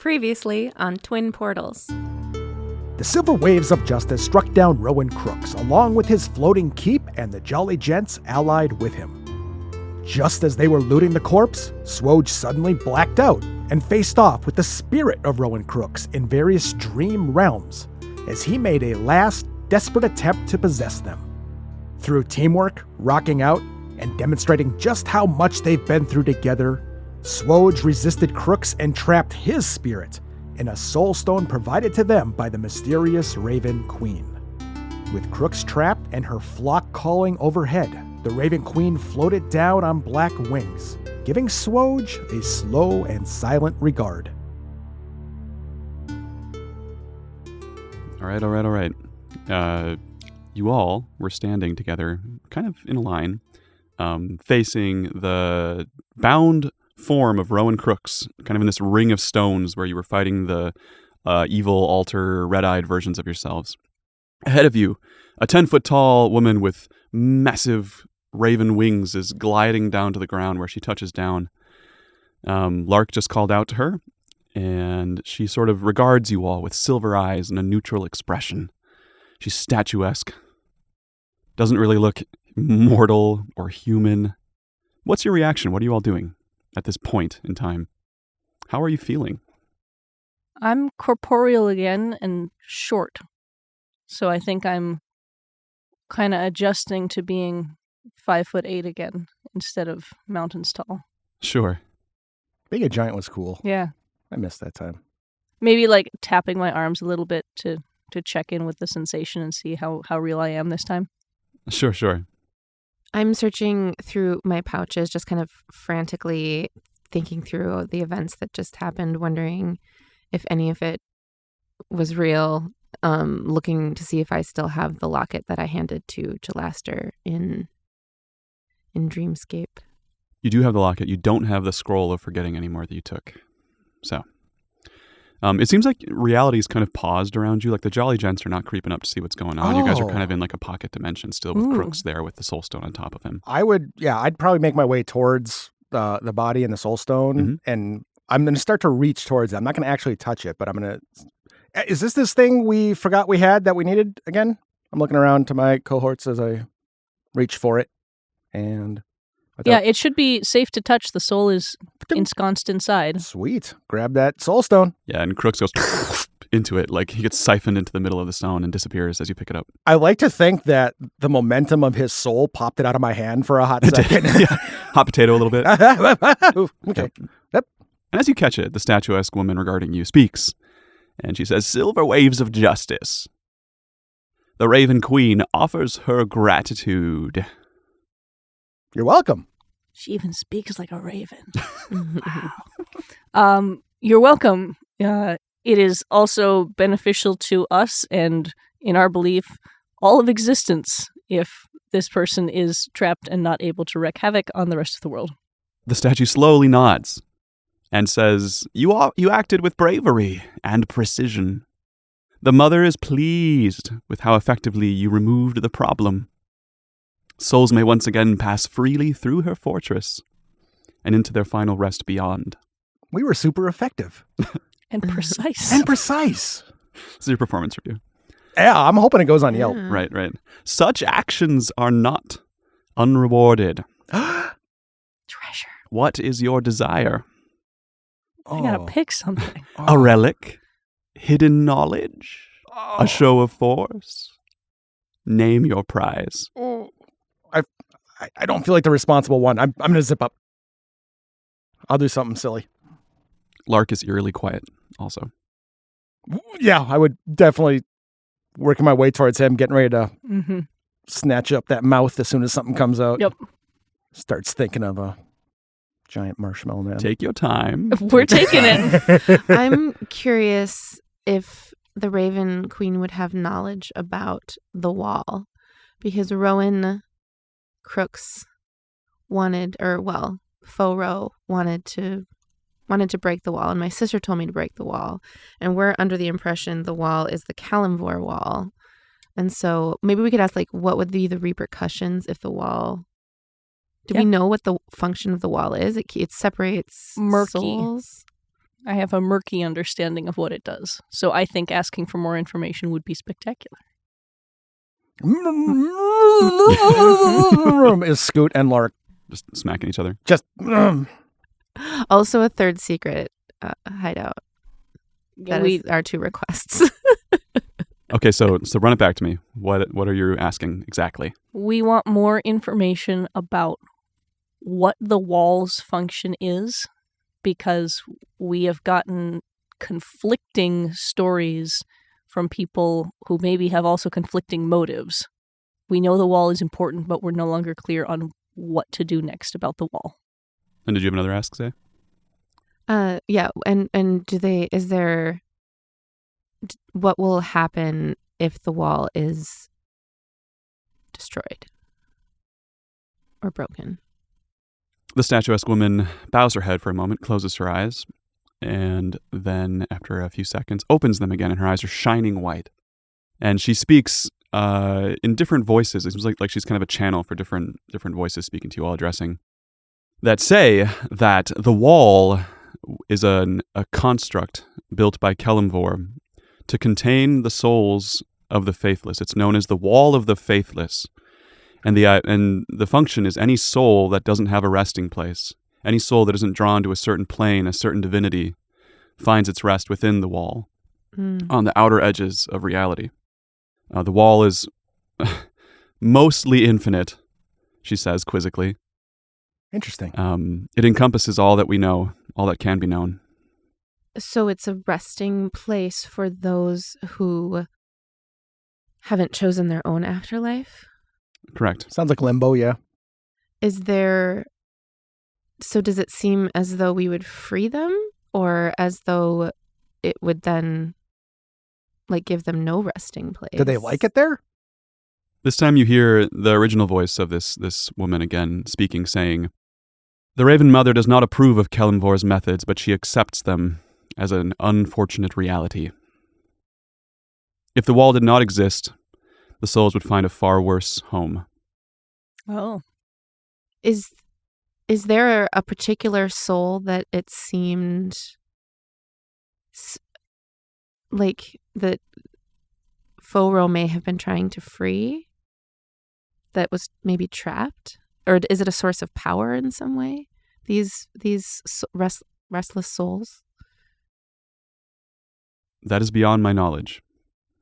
Previously on Twin Portals. The silver waves of justice struck down Rowan Crooks, along with his floating keep and the jolly gents allied with him. Just as they were looting the corpse, SWOJ suddenly blacked out and faced off with the spirit of Rowan Crooks in various dream realms, as he made a last, desperate attempt to possess them. Through teamwork, rocking out, and demonstrating just how much they've been through together, SWOJ resisted Crooks and trapped his spirit in a soul stone provided to them by the mysterious Raven Queen. With Crooks trapped and her flock calling overhead, the Raven Queen floated down on black wings, giving SWOJ a slow and silent regard. All right. You all were standing together, kind of in a line, facing the bound form of Rowan Crooks, kind of in this ring of stones where you were fighting the evil, alter, red-eyed versions of yourselves. Ahead of you, a 10-foot-tall woman with massive raven wings is gliding down to the ground where she touches down. Lark just called out to her, and she sort of regards you all with silver eyes and a neutral expression. She's statuesque. Doesn't really look mortal or human. What's your reaction? What are you all doing at this point in time? How are you feeling? I'm corporeal again and short. So I think I'm kind of adjusting to being 5'8" again instead of mountains tall. Sure. Being a giant was cool. Yeah. I missed that time. Maybe like tapping my arms a little bit to check in with the sensation and see how real I am this time. Sure. I'm searching through my pouches, just kind of frantically thinking through the events that just happened, wondering if any of it was real, looking to see if I still have the locket that I handed to Jalaster in Dreamscape. You do have the locket. You don't have the scroll of forgetting anymore that you took. So, it seems like reality's kind of paused around you. Like the Jolly Gents are not creeping up to see what's going on. You guys are kind of in like a pocket dimension still with Crooks there with the soul stone on top of him. I'd probably make my way towards the body and the soul stone, and I'm going to start to reach towards it. I'm not going to actually touch it, but I'm going to... Is this thing we forgot we had that we needed again? I'm looking around to my cohorts as I reach for it, and... Yeah, it should be safe to touch. The soul is ensconced inside. Sweet. Grab that soul stone. Yeah, and Crooks goes into it. Like he gets siphoned into the middle of the stone and disappears as you pick it up. I like to think that the momentum of his soul popped it out of my hand for a hot second. Yeah. Hot potato a little bit. Okay. Yep. And as you catch it, the statuesque woman regarding you speaks. And she says, "Silver waves of justice. The Raven Queen offers her gratitude." You're welcome. She even speaks like a raven. Wow. You're welcome. It is also beneficial to us and, in our belief, all of existence if this person is trapped and not able to wreak havoc on the rest of the world. The statue slowly nods and says, You acted with bravery and precision. The mother is pleased with how effectively you removed the problem. Souls may once again pass freely through her fortress and into their final rest beyond. We were super effective. And precise. This is your performance review. Yeah, I'm hoping it goes on Yelp. Right. Such actions are not unrewarded. Treasure. What is your desire? I gotta pick something. A relic? Hidden knowledge? A show of force? Name your prize. I don't feel like the responsible one. I'm going to zip up. I'll do something silly. Lark is eerily quiet also. Yeah, I would definitely working my way towards him, getting ready to snatch up that mouth as soon as something comes out. Yep. Starts thinking of a giant marshmallow man. Take your time. We're taking it. I'm curious if the Raven Queen would have knowledge about the wall, because Rowan Crooks Faux wanted to break the wall, and my sister told me to break the wall, and we're under the impression the wall is the Kalimvor wall, and so maybe we could ask, like, what would be the repercussions if the wall... Do we know what the function of the wall is? It separates murky souls? I have a murky understanding of what it does. So I think asking for more information would be spectacular. Is Scoot and Lark Just smacking each other. just... Also a third secret hideout. Yeah, That is our 2 requests. Okay, so run it back to me. What are you asking exactly? we want more information about what the wall's function is, because we have gotten conflicting stories from people who maybe have also conflicting motives. We know the wall is important, but we're no longer clear on what to do next about the wall. And did you have another ask, Zay? Yeah, and what will happen if the wall is destroyed or broken? The statuesque woman bows her head for a moment, closes her eyes, and then, after a few seconds, opens them again, and her eyes are shining white. And she speaks in different voices. It seems like she's kind of a channel for different voices speaking to you all, addressing, that say that the wall is a construct built by Kelemvor to contain the souls of the faithless. It's known as the Wall of the Faithless. And the function is any soul that doesn't have a resting place, any soul that isn't drawn to a certain plane, a certain divinity, finds its rest within the wall, on the outer edges of reality. The wall is mostly infinite, she says quizzically. Interesting. It encompasses all that we know, all that can be known. So it's a resting place for those who haven't chosen their own afterlife? Correct. Sounds like limbo, yeah. So does it seem as though we would free them, or as though it would then give them no resting place? Do they like it there? This time you hear the original voice of this woman again speaking, saying, "The Raven Mother does not approve of Kelemvor's methods, but she accepts them as an unfortunate reality. If the wall did not exist, the souls would find a far worse home." Oh. Is there a particular soul that it seemed like that Foro may have been trying to free, that was maybe trapped? Or is it a source of power in some way? These restless souls? "That is beyond my knowledge,"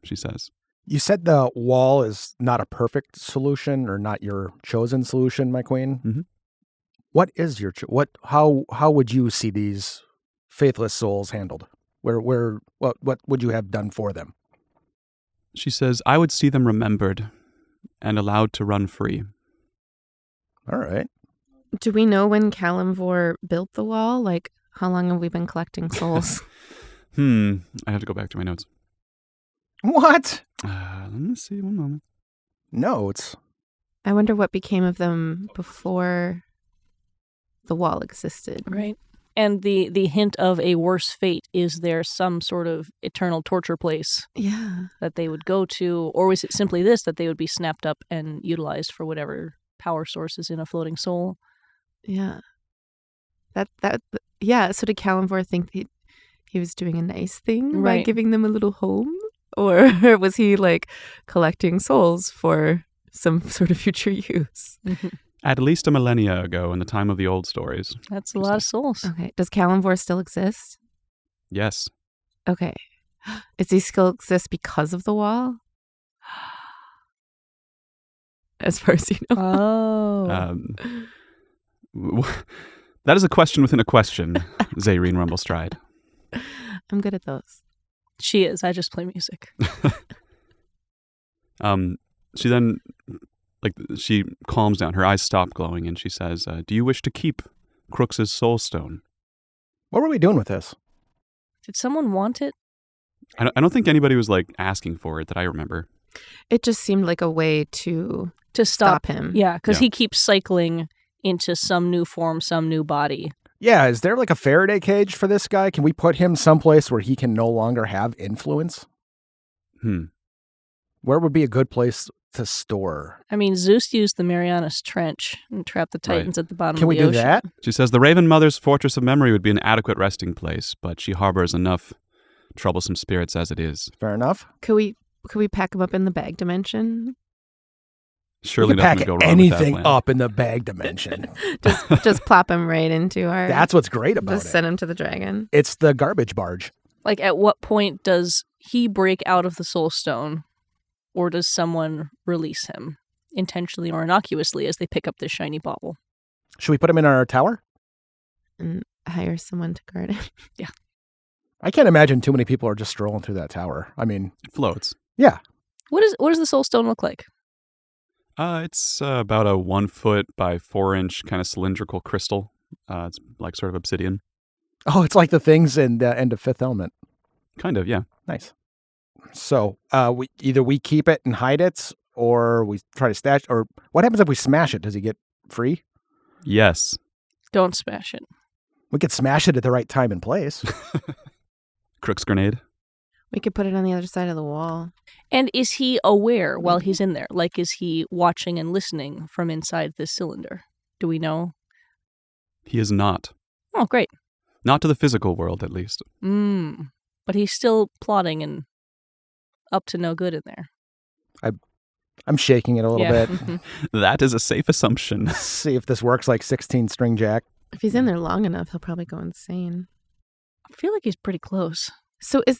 she says. You said the wall is not a perfect solution, or not your chosen solution, my queen. Mm-hmm. What is your how would you see these faithless souls handled? What would you have done for them? She says, "I would see them remembered and allowed to run free." All right. Do we know when Kelemvor built the wall? How long have we been collecting souls? I have to go back to my notes. What? Let me see, one moment. Notes? I wonder what became of them before the wall existed. Right. And the hint of a worse fate, is there some sort of eternal torture place that they would go to? Or was it simply this, that they would be snapped up and utilized for whatever power source is in a floating soul? Yeah. So did Kelemvor think he was doing a nice thing by giving them a little home? Or was he collecting souls for some sort of future use? At least a millennia ago, in the time of the old stories. That's a lot of souls. Okay. Does Kelemvor still exist? Yes. Okay. Does he still exist because of the wall? As far as you know. Oh. That is a question within a question, Zayreen Rumblestride. I'm good at those. She is. I just play music. She then, she calms down. Her eyes stop glowing, and she says, "Do you wish to keep Crooks's soul stone?" What were we doing with this? Did someone want it? I don't think anybody was asking for it that I remember. It just seemed like a way to stop him. Yeah, because he keeps cycling into some new form, some new body. Yeah, is there a Faraday cage for this guy? Can we put him someplace where he can no longer have influence? Hmm. Where would be a good place to store? I mean, Zeus used the Marianas Trench and trapped the Titans at the bottom Can of we the do ocean. that? She says the Raven Mother's fortress of memory would be an adequate resting place, but she harbors enough troublesome spirits as it is. Fair enough. Could we pack them up in the bag dimension? Surely We can nothing pack would go wrong with that anything plan. up in the bag dimension. Just plop them right into our. That's what's great about just it. send them to the dragon. It's the garbage barge. Like, at what point does he break out of the Soul Stone, or does someone release him, intentionally or innocuously, as they pick up this shiny bauble? Should we put him in our tower? And hire someone to guard it. I can't imagine too many people are just strolling through that tower. I mean, It floats. yeah. What does the Soul Stone look like? It's about a 1 foot by 4 inch kind of cylindrical crystal. It's like sort of obsidian. Oh, it's like the things in the end of Fifth Element. Kind of, yeah. Nice. So we keep it and hide it, or we try to stash. Or what happens if we smash it? Does he get free? Yes. Don't smash it. We could smash it at the right time and place. Crook's grenade. We could put it on the other side of the wall. And is he aware while he's in there? Like, is he watching and listening from inside this cylinder? Do we know? He is not. Oh, great. Not to the physical world, at least. But he's still plotting and up to no good in there. I'm shaking it a little bit. Mhm. That is a safe assumption. See if this works like 16 string jack. If he's in there long enough, he'll probably go insane. I feel like he's pretty close. So is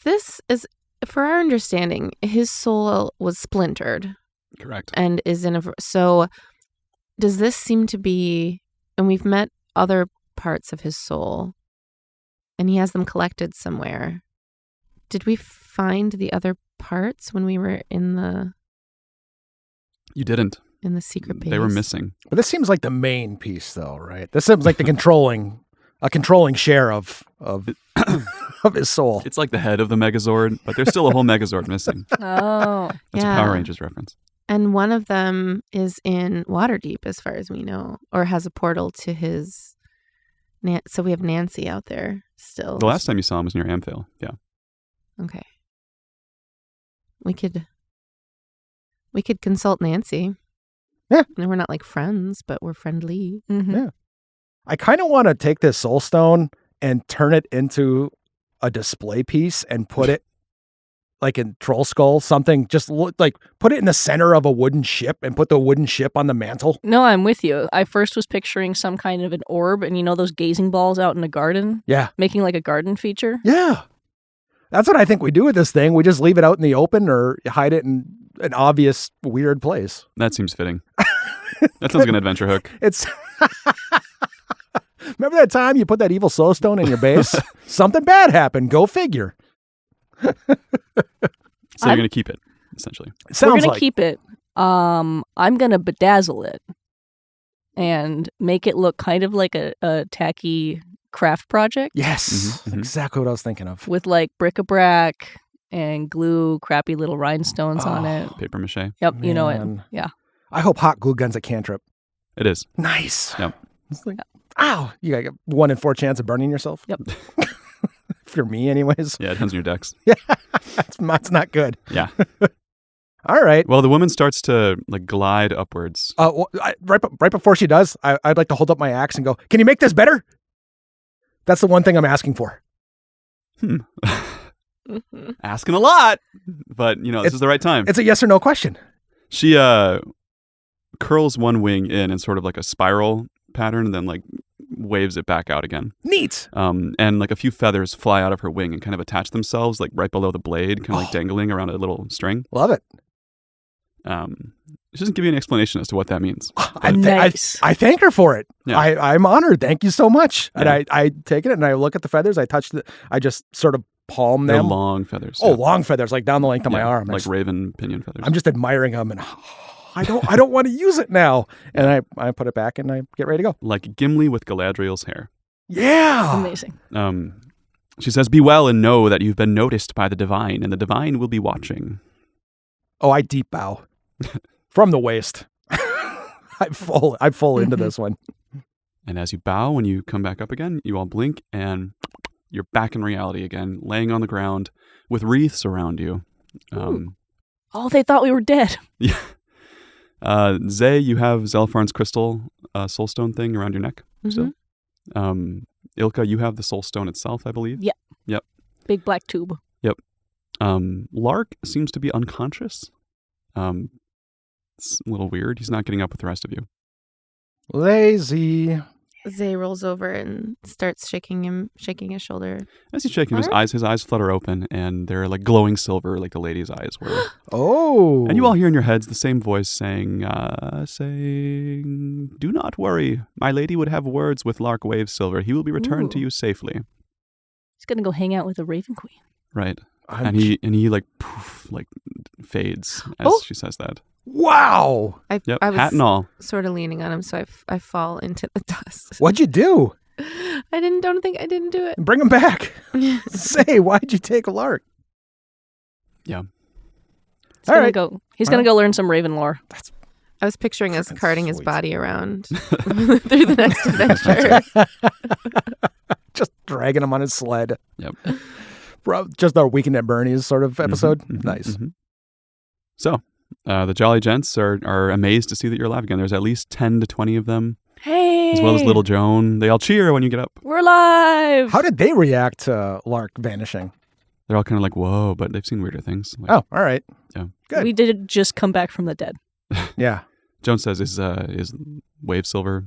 for our understanding, his soul was splintered Correct. and is in so does this seem to be, and we've met other parts of his soul and he has them collected somewhere. Did we find the other parts when we were in the You didn't. secret base? They were missing. But this seems like the main piece, though, right? This seems like the controlling share of of his soul. It's like the head of the Megazord, but there's still a whole Megazord missing. Oh. That's Yeah. a Power Rangers reference. And one of them is in Waterdeep, as far as we know, or has a portal to his. So we have Nancy out there still. The last time you saw him was near Amphil. Yeah. Okay. We could consult Nancy. Yeah. And we're not like friends, but we're friendly. Mm-hmm. Yeah. I kind of want to take this soul stone and turn it into a display piece and put it like in Troll Skull, something just like put it in the center of a wooden ship and put the wooden ship on the mantle. No, I'm with you. I first was picturing some kind of an orb, and those gazing balls out in a garden, Yeah. making like a garden feature. Yeah. That's what I think we do with this thing. We just leave it out in the open or hide it in an obvious weird place. That seems fitting. That sounds like an adventure hook. It's remember that time you put that evil soul stone in your base? Something bad happened. Go figure. So you're going to keep it, essentially. It sounds We're gonna like keep it. I'm gonna bedazzle it and make it look kind of like a tacky craft project yes, Mhm, mhm. exactly what I was thinking of. with like bric-a-brac and glue crappy little rhinestones on it. Paper mache. Yep, you know it. Man. Yeah. I hope hot glue gun's a cantrip. It is. Nice. Yep. It's like, ow! You got a 1 in 4 chance of burning yourself. Yep. For me, anyways. Yeah, it depends on your decks. That's not good. Yeah. All right. Well, the woman starts to like glide upwards. Right before she does, I'd like to hold up my axe and go, "Can you make this better?" That's the one thing I'm asking for. Asking a lot, but this is the right time. It's a yes or no question. She curls one wing in sort of like a spiral pattern, and then like waves it back out again. Neat. And like a few feathers fly out of her wing and kind of attach themselves like right below the blade, kind of like dangling around a little string. Love it. She doesn't give you an explanation as to what that means. Nice. I thank her for it. Yeah. I'm honored. Thank you so much. Yeah. And I take it and I look at the feathers. I just sort of palm They're them. long feathers. Oh, yeah. long feathers, like down the length of my Yeah, arm. like raven pinion feathers. I'm just admiring them, and I don't want to use it now. And I put it back and I get ready to go. like Gimli with Galadriel's hair. Yeah. Amazing. She says, "Be well and know that you've been noticed by the divine, and the divine will be watching." Oh, I deep bow from the waist. I'm full into this one. And as you bow, when you come back up again, you all blink, and you're back in reality again, laying on the ground with wreaths around you. Oh, they thought we were dead. Yeah. Zay, you have Zelfarn's crystal soulstone thing around your neck still. Ilka, you have the soulstone itself, I believe. Yeah. Yep. Big black tube. Yep. Lark seems to be unconscious. It's a little weird. He's not getting up with the rest of you. Lazy. Zay rolls over and starts shaking his shoulder. As he's shaking his eyes flutter open, and they're like glowing silver, like the lady's eyes were. Oh. And you all hear in your heads the same voice saying, "Do not worry. My lady would have words with Lark Wave Silver. He will be returned to you safely." He's gonna go hang out with the Raven Queen. Right. And he like poof, like fades as she says that. Wow. I was hat and all. sort of leaning on him, so I fall into the dust. What'd you do? I didn't do it. Bring him back. Say, why'd you take a Lark? Yeah. He's gonna go learn some Raven lore. I was picturing us Fucking carting his sweet. body around through the next adventure. Just dragging him on his sled. Yep. Just our Weekend at Bernie's sort of episode. Nice. So, the Jolly Gents are amazed to see that you're alive again. There's at least 10 to 20 of them, Hey! as well as little Joan. They all cheer when you get up. We're alive! How did they react to Lark vanishing? They're all kind of like, whoa, but they've seen weirder things. Like, Oh, all right. Yeah. Good. We did just come back from the dead. Yeah. Joan says, is Wave Silver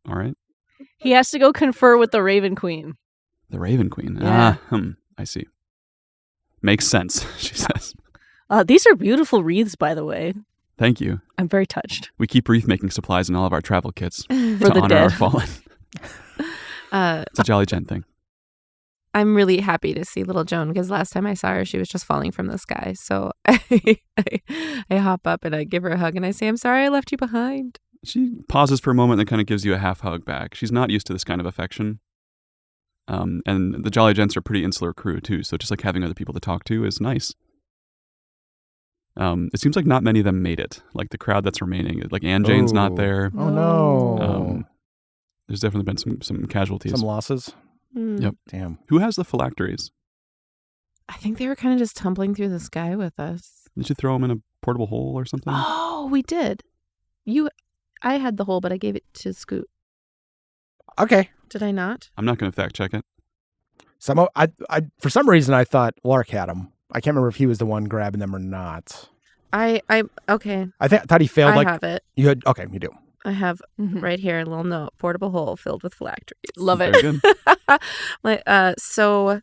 all right? He has to go confer with the Raven Queen. The Raven Queen. Yeah. I see. Makes sense, she says. These are beautiful wreaths, by the way. Thank you. I'm very touched. We keep wreath-making supplies in all of our travel kits For to the honor our dead. fallen. It's a Jolly Gent thing. I'm really happy to see little Joan because last time I saw her, she was just falling from the sky. So I hop up and I give her a hug and I say, "I'm sorry I left you behind." She pauses for a moment and then kind of gives you a half hug back. She's not used to this kind of affection. And the Jolly Gents are a pretty insular crew too, so just like having other people to talk to is nice. It seems like not many of them made it. Like the crowd that's remaining, like Anne Jane's not there. Oh no. There's definitely been some casualties. Some losses. Yep. Damn. Who has the phylacteries? I think they were kind of just tumbling through the sky with us. Did you throw them in a portable hole or something? Oh, we did. I had the hole, but I gave it to Scoot. Okay. Did I not? I'm not going to fact check it. I for some reason I thought Lark had them. I can't remember if he was the one grabbing them or not. Okay. I thought he failed. I have it. You had. Okay, you do. I have right here a little note: portable hole filled with phylacteries. Love it. Very good. So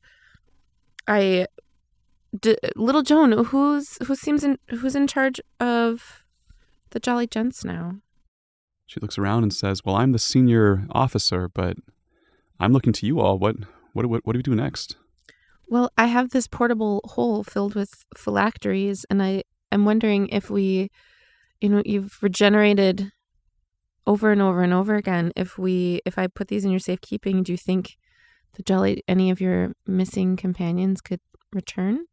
little Joan, who's in charge of the Jolly Gents now? She looks around and says, "Well, I'm the senior officer, but I'm looking to you all. What do we do next?" Well, I have this portable hole filled with phylacteries, and I'm wondering if you've regenerated over and over and over again. If I put these in your safekeeping, do you think any of your missing companions could return?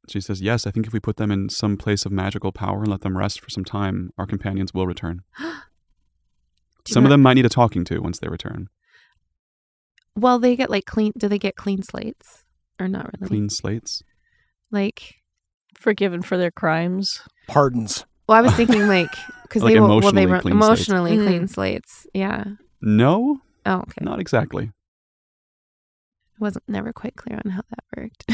She says, "Yes, I think if we put them in some place of magical power and let them rest for some time, our companions will return. Some of them might need a talking to once they return." Well, they get do they get clean slates or not really? Clean slates? Like Forgiven for their crimes. Pardons. Well, I was thinking because Like they emotionally were clean emotionally slates. clean slates. Yeah. No, Oh, okay. not exactly. I wasn't never quite clear on how that worked.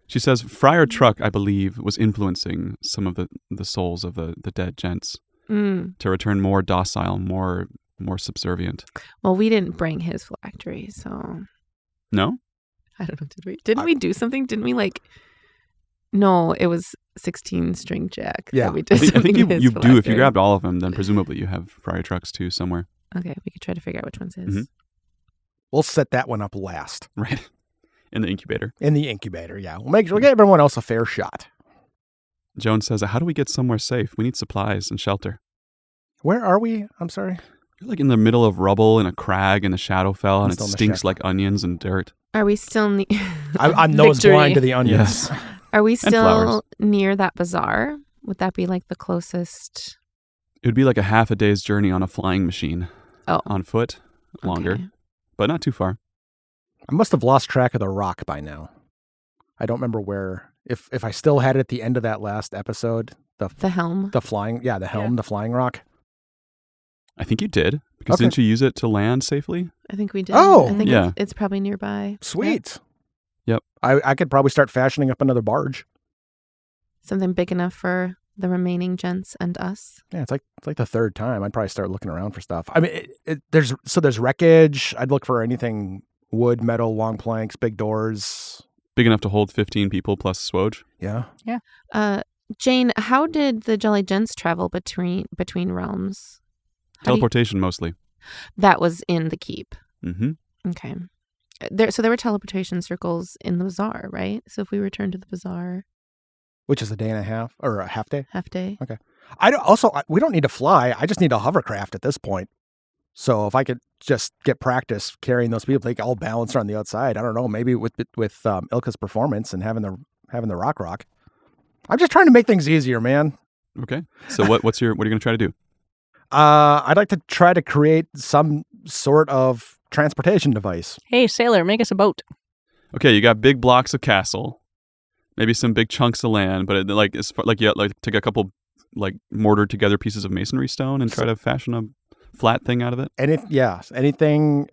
She says, Friar Truck, I believe, was influencing some of the souls of the dead gents to return more docile, more subservient. Well, we didn't bring his phylactery, so No? I don't know. Did we? Didn't we do something? Didn't we No, it was 16-string Jack. Yeah. That we did I think something you to his do. If you phylactery. grabbed all of them, then presumably you have Friar Trucks too somewhere. Okay, we could try to figure out which one's his. Mhm. We'll set that one up last. Right. In the incubator. In the incubator, yeah. We'll give everyone else a fair shot. Joan says, how do we get somewhere safe? We need supplies and shelter. Where are we? I'm sorry. You're like in the middle of rubble in a crag in the Shadowfell, and it Still in the stinks shack. like onions and dirt. Are we still I'm nose Victory. blind to the onions. Yes. Are we flowers. still near that bazaar? Would that be like the closest? It would be like a half a day's journey on a flying machine. Oh. On foot, longer, Okay. but not too far. I must have lost track of the rock by now. I don't remember where. If I still had it at the end of that last episode, The helm. the flying the flying rock. I think you did, because Okay. didn't you use it to land safely? I think we did. Oh! I think Yeah. it's probably nearby. Sweet. Yep. I could probably start fashioning up another barge. Something big enough for the remaining gents and us. Yeah, it's like the third time. I'd probably start looking around for stuff. I mean, there's wreckage. I'd look for anything wood, metal, long planks, big doors. Big enough to hold 15 people plus SWOJ? Yeah. Jane, how did the Jolly Gents travel between realms? Teleportation mostly. That was in the keep. Mm-hmm. Okay. So there were teleportation circles in the bazaar, right? So if we return to the bazaar, Which is a day and a half or a half day. half day. We don't need to fly. I just need a hovercraft at this point. So if I could just get practice carrying those people, they can all balance on the outside. I don't know, maybe with Ilka's performance and having the rock. I'm just trying to make things easier, man. Okay. So what are you going to try to do? I'd like to try to create some sort of transportation device. Hey, sailor, make us a boat. Okay, you got big blocks of castle, maybe some big chunks of land, but it's like you take a couple like mortared together pieces of masonry stone and try to fashion a flat thing out of it. Anything.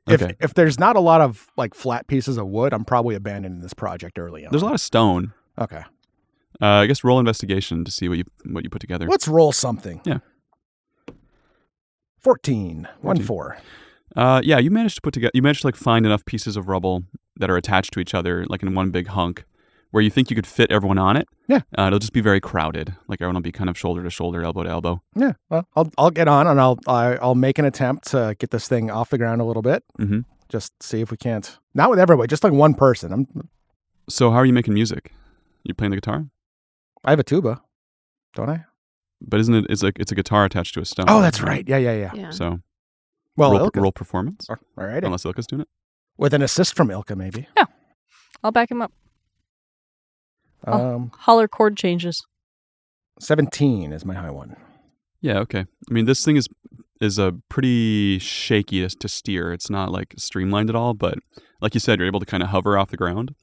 Okay. If there's not a lot of like flat pieces of wood, I'm probably abandoning this project early on. There's a lot of stone. Okay. I guess roll investigation to see what you put together. Let's roll something. Yeah. 14. 14. 1-4. Yeah, you managed to like find enough pieces of rubble that are attached to each other, like in one big hunk, where you think you could fit everyone on it. Yeah. It'll just be very crowded. Like everyone will be kind of shoulder to shoulder, elbow to elbow. Yeah. Well, I'll get on and I'll make an attempt to get this thing off the ground a little bit. Mm-hmm. Just see if we can't. Not with everybody, just like one person. So how are you making music? You playing the guitar? I have a tuba, don't I? But isn't it? It's a guitar attached to a stone. Oh, that's right. Yeah. Yeah. So Well, roll, Ilka. roll performance. All right. Unless Ilka's doing it. With an assist from Ilka, maybe. I'll back him up. Um, Holler chord changes. 17 is my high one. Yeah. Okay. I mean, this thing is a pretty shaky to steer. It's not like streamlined at all, but like you said, you're able to kind of hover off the ground,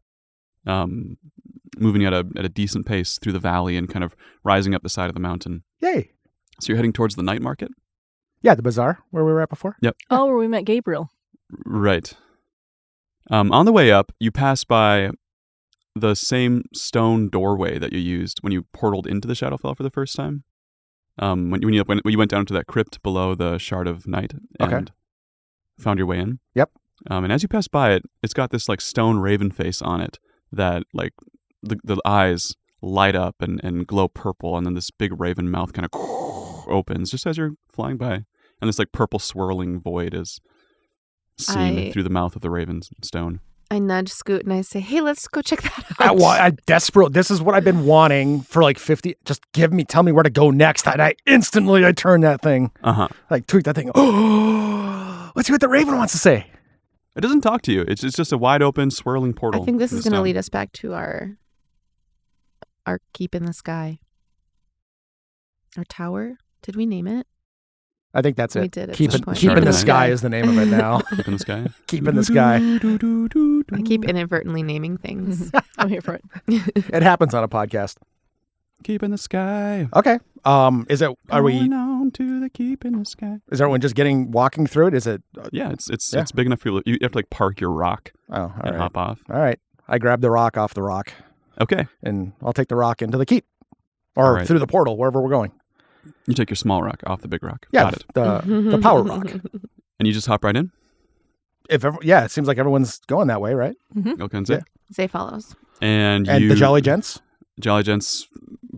moving at a decent pace through the valley and kind of rising up the side of the mountain. Yay. So you're heading towards the night market? Yeah, the bazaar where we were at before. Yep. Oh, where we met Gabriel. Right. On the way up, you pass by the same stone doorway that you used when you portaled into the Shadowfell for the first time. When you went down to that crypt below the Shard of Night and found your way in. Yep. And as you pass by it, it's got this like stone raven face on it that like the eyes light up and glow purple, and then this big raven mouth kind of opens just as you're flying by, and this like purple swirling void is seen through the mouth of the raven's stone. I nudge Scoot and I say, "Hey, let's go check that out." I desperate. This is what I've been wanting for like 50. Just tell me where to go next. And I turn that thing. Like tweak that thing. Oh, let's see what the raven wants to say. It doesn't talk to you. It's just a wide open swirling portal. I think this is going to lead us back to our keep in the sky. Our tower. Did we name it? I think that's it. We did. Keep in Shard the of sky Night. is the name of it now. Keep in the sky. Keep in the sky. I keep inadvertently naming things. I'm here for it. It happens on a podcast. Keep in the sky. Okay. Is it? Are we? Going on to the keep in the sky. Is everyone just walking through it? Is it? Yeah, it's big enough for you have to like park your rock Oh, and hop off. All right. I grab the rock off the rock, Okay. and I'll take the rock into the keep, or right. through the portal, wherever we're going. You take your small rock off the big rock. Yeah, Got it. the power rock. And you just hop right in? It seems like everyone's going that way, right? Okay, that's it. Zay follows. And the Jolly Gents. Jolly Gents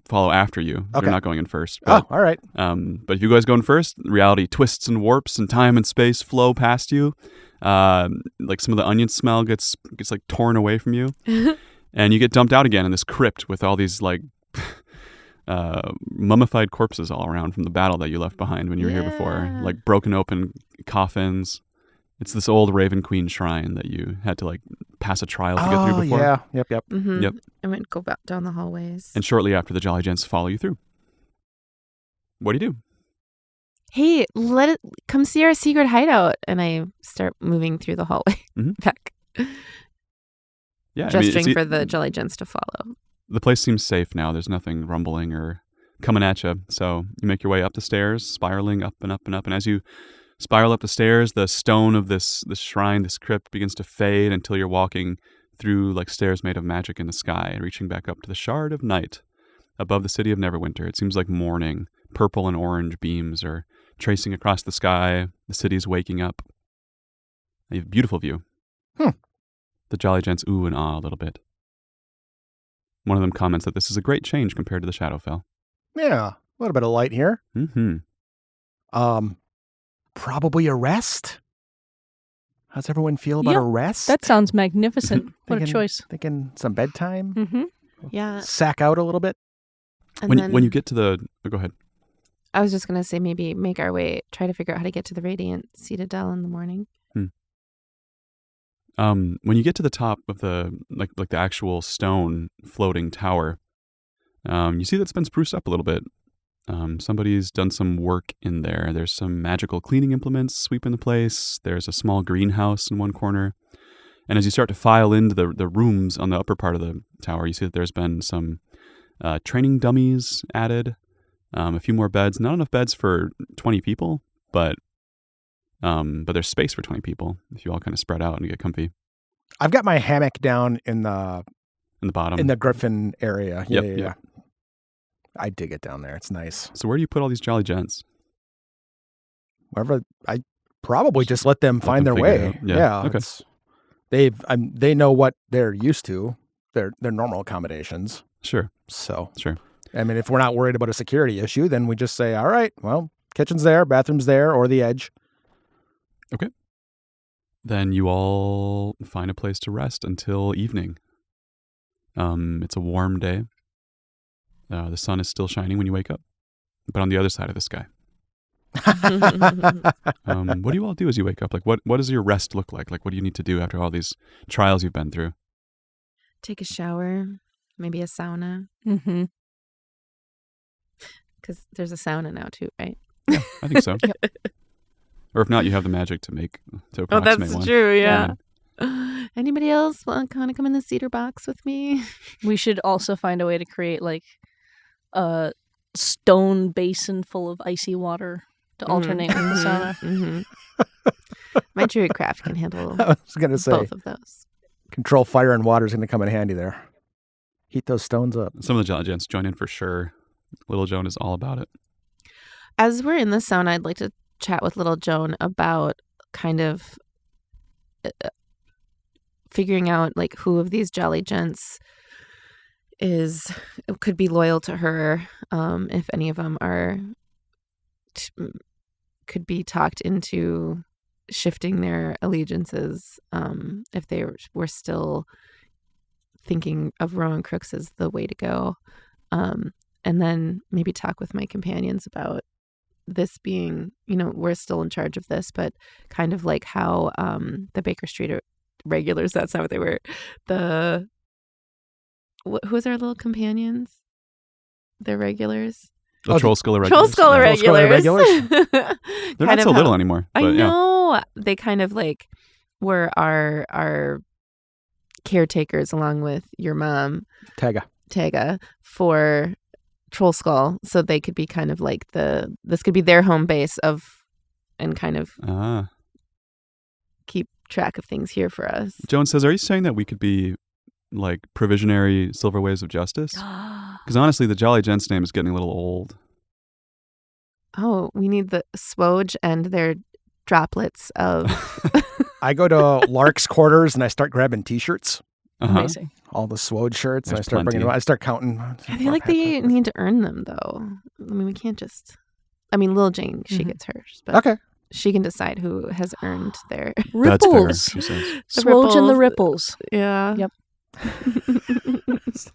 follow after you. Okay. You're not going in first. But, All right. but if you guys go in first, reality twists and warps and time and space flow past you. Like some of the onion smell gets like torn away from you. And you get dumped out again in this crypt with all these like mummified corpses all around from the battle that you left behind when you were here before. Like broken open coffins. It's this old Raven Queen shrine that you had to like pass a trial to get through before. Yeah. Yep. Mm-hmm. Yep. And we'd go back down the hallways. And shortly after, the Jolly Gents follow you through. What do you do? Hey, come see our secret hideout. And I start moving through the hallway back. Yeah, Gesturing for the Jolly Gents to follow. The place seems safe now. There's nothing rumbling or coming at you. So you make your way up the stairs, spiraling up and up and up. And as you spiral up the stairs, the stone of this shrine, this crypt, begins to fade until you're walking through like stairs made of magic in the sky, reaching back up to the shard of night above the city of Neverwinter. It seems like morning. Purple and orange beams are tracing across the sky. The city's waking up. You have a beautiful view. The Jolly Gents ooh and ah a little bit. One of them comments that this is a great change compared to the Shadowfell. Yeah, a little bit of light here. Mm-hmm. Probably a rest. How's everyone feel about a rest? That sounds magnificent. What a Thinking- choice. Thinking some bedtime. Mm-hmm. Yeah. Sack out a little bit. And When you get to the... Oh, go ahead. I was just going to say maybe make our way, try to figure out how to get to the Radiant Citadel in the morning. When you get to the top of the like the actual stone floating tower, you see that it's been spruced up a little bit. Somebody's done some work in there. There's some magical cleaning implements sweeping the place. There's a small greenhouse in one corner. And as you start to file into the rooms on the upper part of the tower, you see that there's been some training dummies added, a few more beds. Not enough beds for 20 people, but there's space for 20 people if you all kind of spread out and get comfy. I've got my hammock down in the bottom. in the Griffin area. Yeah, Yep, yeah. yep. I dig it down there. It's nice. So where do you put all these Jolly Gents? Wherever I probably just let them find their them way. figure it out. Yeah, okay. They know what they're used to. Their normal accommodations. Sure. So Sure. I mean, if we're not worried about a security issue, then we just say, all right, well, kitchen's there, bathroom's there, or the edge. Okay. Then you all find a place to rest until evening. It's a warm day. The sun is still shining when you wake up, but on the other side of the sky. What do you all do as you wake up? Like, what does your rest look like? Like, what do you need to do after all these trials you've been through? Take a shower, maybe a sauna, Mm-hmm. because there's a sauna now too, right? Yeah, I think so. Or if not, you have the magic to Oh, approximate that's one. true, yeah. Anybody else want to come in the cedar box with me? We should also find a way to create like a stone basin full of icy water to alternate with the sauna. Mm-hmm. My druidcraft can handle I was going to say, both of those. control fire and water is going to come in handy there. Heat those stones up. Some of the Jolly Gents join in for sure. Little Joan is all about it. As we're in the sauna, I'd like to chat with little Joan about kind of figuring out like who of these Jolly Gents could be loyal to her, if any of them could be talked into shifting their allegiances, if they were still thinking of Rowan Crooks as the way to go, and then maybe talk with my companions about this being, we're still in charge of this, but kind of like how the Baker Street regulars, that's not what they were, who's our little companions? They're regulars. The Troll Skull Troll Irregulars. Skull Yeah. Irregulars. They're not so little anymore. I But, yeah. know. They kind of like were our caretakers along with your mom, Tega, for Troll Skull. So they could be kind of like this could be their home base and kind of keep track of things here for us. Joan says, are you saying that we could be like provisionary Silver Waves of Justice? Because honestly, the Jolly Gents name is getting a little old. Oh, we need the SWOJ and their droplets of... I go to Lark's quarters and I start grabbing T-shirts. Amazing. All the SWOJ shirts. And I There's start bringing plenty. them. I start counting. I feel like they need to earn them, though. I mean, we can't just... I mean, Lil Jane, she gets hers. But Okay. she can decide who has earned their... That's fair, Ripples. she says. SWOJ and the ripples. Yeah. Yep.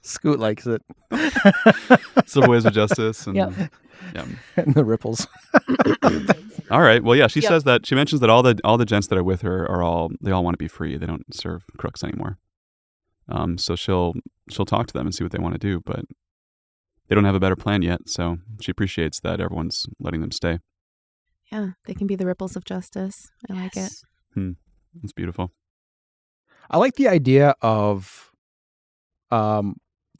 Scoot likes it. Silver Waves of Justice. And, Yep. yeah. And the ripples. All right. Well, yeah, she Yep. says that, she mentions that all the gents that are with her they all want to be free. They don't serve crooks anymore. So she'll talk to them and see what they want to do, but they don't have a better plan yet. So she appreciates that everyone's letting them stay. Yeah, they can be the ripples of justice. I like it. It's beautiful. I like the idea of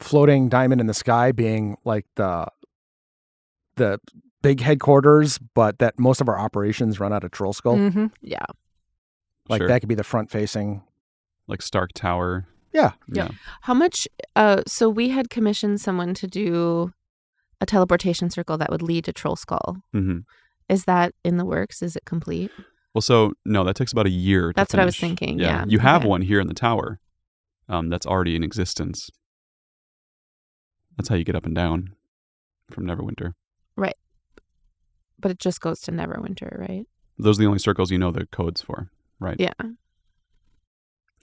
floating diamond in the sky being like the the big headquarters, but that most of our operations run out of Troll Skull. Mm-hmm. Yeah. Like Sure. that could be the front facing. Like Stark Tower. Yeah. Yeah. How much? So we had commissioned someone to do a teleportation circle that would lead to Troll Skull. Mm-hmm. Is that in the works? Is it complete? Well, so no, that takes about a year. That's to what I was finish. thinking, yeah. You have Okay. one here in the tower. That's already in existence. That's how you get up and down from Neverwinter. Right. But it just goes to Neverwinter, right? Those are the only circles you know the codes for, right? Yeah. And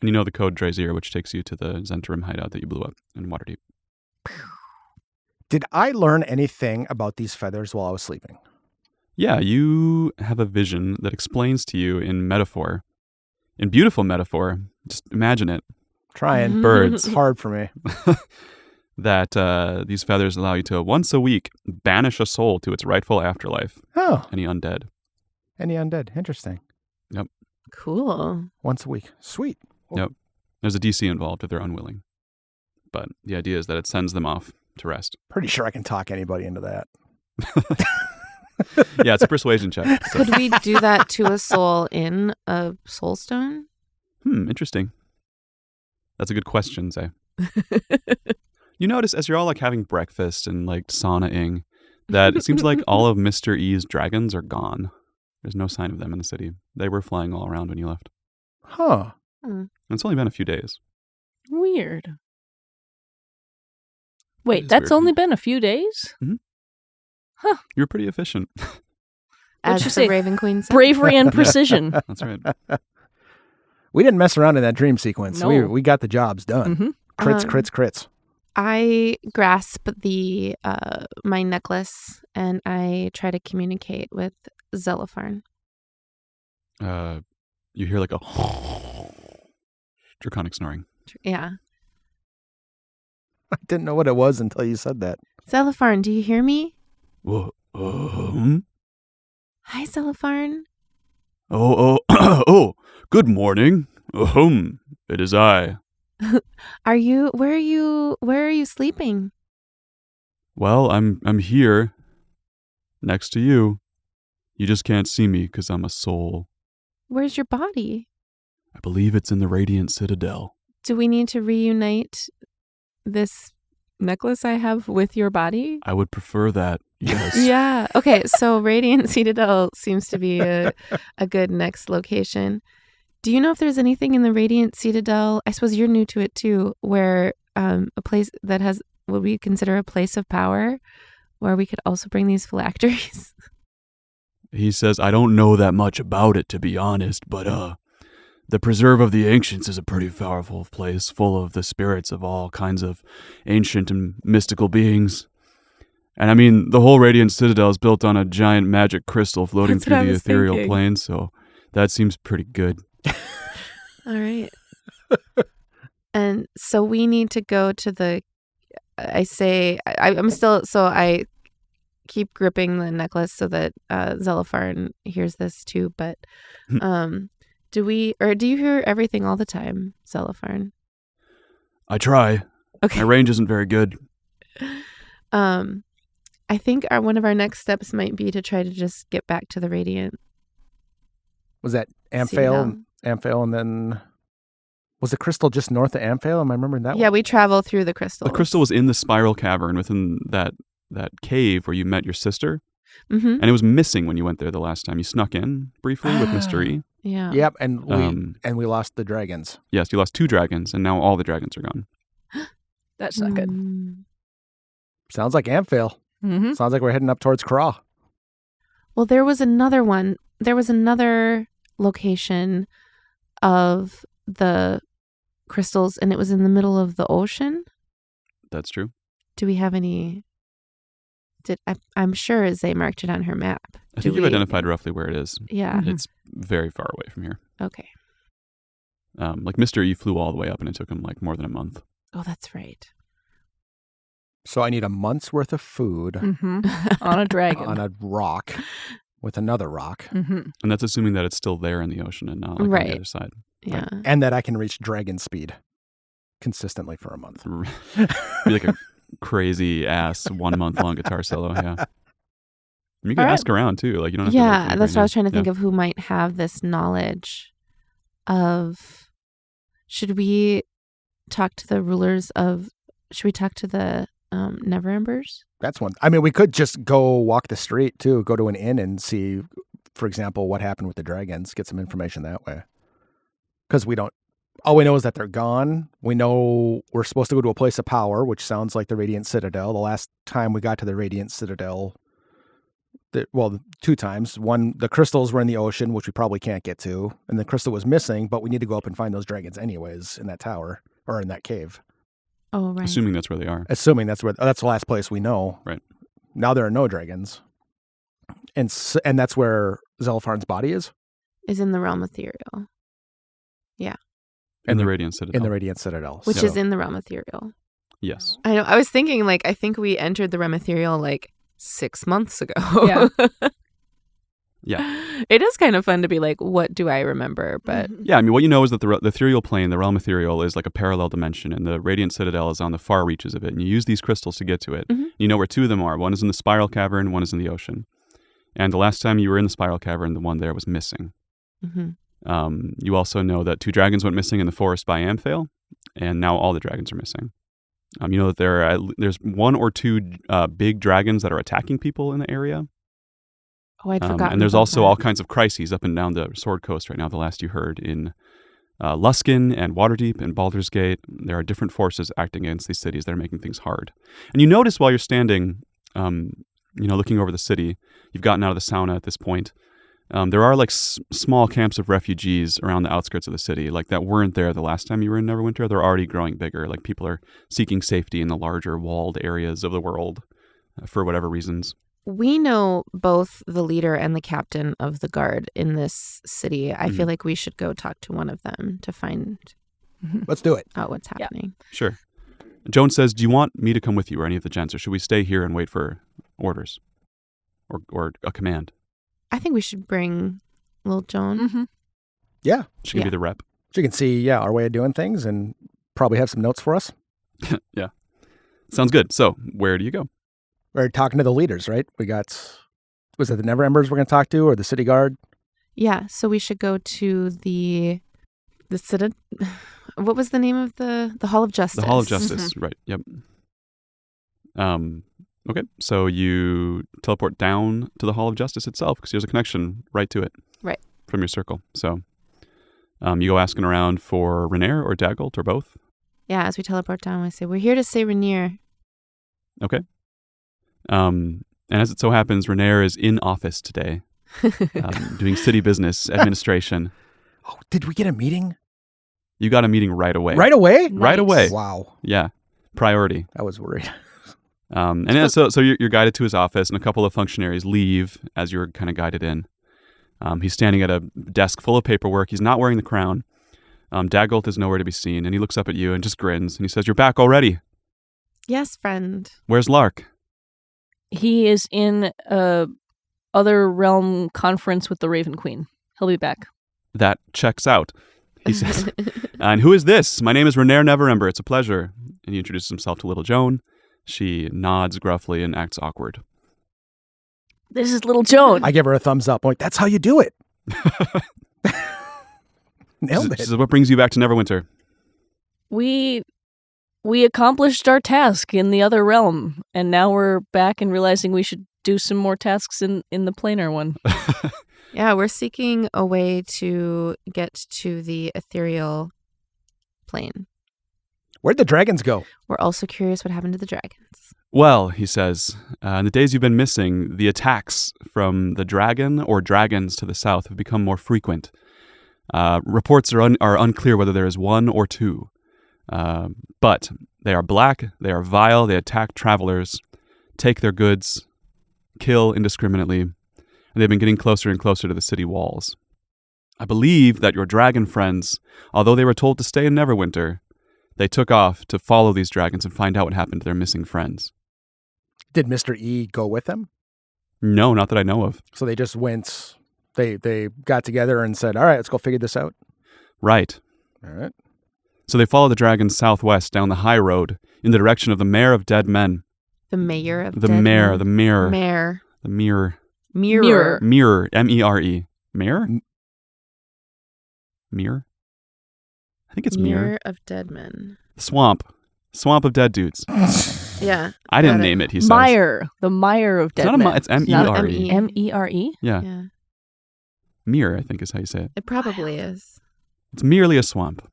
you know the code Drazier, which takes you to the Zentarim hideout that you blew up in Waterdeep. Did I learn anything about these feathers while I was sleeping? Yeah, you have a vision that explains to you in metaphor, in beautiful metaphor, just imagine it, Trying. birds, It's hard for me. that these feathers allow you to once a week banish a soul to its rightful afterlife, Oh, any undead. any undead. Interesting. Cool. Once a week. Sweet. Yep. There's a DC involved if they're unwilling. But the idea is that it sends them off to rest. Pretty sure I can talk anybody into that. Yeah, it's a persuasion check. So. Could we do that to a soul in a soul stone? Interesting. That's a good question, Zay. You notice as you're all like having breakfast and like sauna-ing that it seems like all of Mr. E's dragons are gone. There's no sign of them in the city. They were flying all around when you left. Huh. And it's only been a few days. Weird. That Wait, is that's weird. only been a few days? You're pretty efficient. As you the say? Raven Queen said. Bravery and precision. That's right. We didn't mess around in that dream sequence. No. We got the jobs done. Mm-hmm. Crits, crits, crits. I grasp the my necklace and I try to communicate with Zelopharn. You hear like a draconic snoring. Yeah. I didn't know what it was until you said that. Zelopharn, do you hear me? Whoa. Hi, Zelopharn. Oh, good morning. It is I. Where are you sleeping? Well, I'm here next to you. You just can't see me because I'm a soul. Where's your body? I believe it's in the Radiant Citadel. Do we need to reunite this necklace I have with your body? I would prefer that, yes. Yeah. Okay, so Radiant Citadel seems to be a good next location. Do you know if there's anything in the Radiant Citadel, I suppose you're new to it too, where a place that has what we consider a place of power, where we could also bring these phylacteries? He says, I don't know that much about it, to be honest, but the Preserve of the Ancients is a pretty powerful place, full of the spirits of all kinds of ancient and mystical beings. And I mean, the whole Radiant Citadel is built on a giant magic crystal floating That's what I through the was ethereal thinking. plane, so that seems pretty good. All right. And so we need to go to I keep gripping the necklace so that Zelopharn hears this too, but do you hear everything all the time, Zelopharn? I try. Okay. My range isn't very good. I think one of our next steps might be to try to just get back to the Radiant. Was that Citadel. Amphail, and then was the crystal just north of Amphail? Am I remembering that Yeah, one? we travel through the crystals. The crystal was in the spiral cavern within that cave where you met your sister, Mm-hmm. and it was missing when you went there the last time. You snuck in briefly with Mr. E. Yeah. Yep, and we lost the dragons. Yes, you lost 2 dragons, and now all the dragons are gone. That's not good. Sounds like Amphail. Mm-hmm. Sounds like we're heading up towards Craw. Well, there was another one. There was another location of the crystals, and it was in the middle of the ocean. That's true. Do we have any? I'm sure Zay marked it on her map. I think you've identified roughly where it is. Yeah. Mhm. It's very far away from here. Okay. Like Mr. E flew all the way up, and it took him like more than a month. Oh, that's right. So I need a month's worth of food Mm-hmm. On a dragon. on a rock with another rock, Mm-hmm. And that's assuming that it's still there in the ocean and not like on Right. the other side. Yeah. and that I can reach dragon speed consistently for a month. Be like a crazy ass 1 month long guitar solo. Yeah. You can All right. ask around too. Like you don't have to. Yeah, Like, that's what I was trying to Yeah. think of who might have this knowledge of. Should we talk to the rulers of? Should we talk to the Never Embers? That's one. I mean, we could just go walk the street too, go to an inn and see, for example, what happened with the dragons, get some information that way. Because all we know is that they're gone. We know we're supposed to go to a place of power, which sounds like the Radiant Citadel. The last time we got to the Radiant Citadel, two times. One, the crystals were in the ocean, which we probably can't get to. And the crystal was missing, but we need to go up and find those dragons anyways in that tower or in that cave. Oh, right. Assuming that's where they are. Assuming that's the last place we know. Right. Now there are no dragons. And that's where Zelfarn's body is? Is in the realm ethereal. Yeah. In the Radiant Citadel. In the Radiant Citadel. Which So- is in the realm ethereal. Yes. I know. I was thinking, I think we entered the realm ethereal 6 months ago. Yeah. Yeah. It is kind of fun to be like, what do I remember? But Yeah, I mean, what you know is that the ethereal plane, the realm ethereal, is like a parallel dimension, and the Radiant Citadel is on the far reaches of it. And you use these crystals to get to it. Mhm. You know where two of them are. One is in the spiral cavern, one is in the ocean. And the last time you were in the spiral cavern, the one there was missing. Mhm. You also know that 2 dragons went missing in the forest by Amphale, and now all the dragons are missing. You know that there's 1 or 2 big dragons that are attacking people in the area. Oh, I'd forgotten. And there's about also that. all kinds of crises up and down the Sword Coast right now, the last you heard, in Luskin and Waterdeep and Baldur's Gate. There are different forces acting against these cities that are making things hard. And you notice while you're standing, looking over the city, you've gotten out of the sauna at this point, there are small camps of refugees around the outskirts of the city, that weren't there the last time you were in Neverwinter. They're already growing bigger. People are seeking safety in the larger walled areas of the world for whatever reasons. We know both the leader and the captain of the guard in this city. I feel like we should go talk to one of them to find Let's do it. out what's happening. Sure. Joan says, do you want me to come with you or any of the gents, or should we stay here and wait for orders or a command? I think we should bring little Joan. Mm-hmm. Yeah. She can be the rep. She can see, our way of doing things and probably have some notes for us. Yeah. Sounds good. So where do you go? We're talking to the leaders, right? Was it the Never Embers we're going to talk to or the city guard? Yeah, so we should go to the city. What was the name of the Hall of Justice? The Hall of Justice, right. Yep. Okay, so you teleport down to the Hall of Justice itself because there's a connection right to it. Right. From your circle. So you go asking around for Renaer or Daggelt or both? Yeah, as we teleport down, we say, we're here to say Rainier. Okay. And as it so happens, Renaer is in office today, doing city business administration. Oh, did we get a meeting? You got a meeting right away. Right away? Right away. Wow. Yeah. Priority. I was worried. So you're guided to his office, and a couple of functionaries leave as you're kind of guided in. He's standing at a desk full of paperwork. He's not wearing the crown. Daggelt is nowhere to be seen, and he looks up at you and just grins, and he says, "You're back already. Yes, friend. Where's Lark?" He is in a other realm conference with the Raven Queen. He'll be back. That checks out, he says. "And who is this? My name is Renaer Neverember. It's a pleasure." And he introduces himself to little Joan. She nods gruffly and acts awkward. This is little Joan. I give her a thumbs up. I'm like, that's how you do it. Nailed She it. says, "What brings you back to Neverwinter?" We accomplished our task in the other realm, and now we're back and realizing we should do some more tasks in the planar one. Yeah, we're seeking a way to get to the ethereal plane. Where'd the dragons go? We're also curious what happened to the dragons. Well, he says, in the days you've been missing, the attacks from the dragon or dragons to the south have become more frequent. Reports are unclear whether there is 1 or 2. But they are black, they are vile, they attack travelers, take their goods, kill indiscriminately, and they've been getting closer and closer to the city walls. I believe that your dragon friends, although they were told to stay in Neverwinter, they took off to follow these dragons and find out what happened to their missing friends. Did Mr. E go with them? No, not that I know of. So they just went, they got together and said, all right, let's go figure this out. Right. All right. So they follow the dragons southwest down the high road in the direction of the Mayor of Dead Men. The mayor of The Dead mayor, Men. the mirror. Mayor. The mirror. Mirror. Mirror. M-E-R-E. Mirror? Mirror? I think it's mirror. Mirror of dead men. Swamp. Swamp of dead dudes. Yeah. I didn't got name it, he says. Mire. The mire of dead It's not men. it's M-E-R-E. M-E. M-E-R-E? Yeah. Yeah. Mirror, I think is how you say it. It probably is. It's merely a swamp.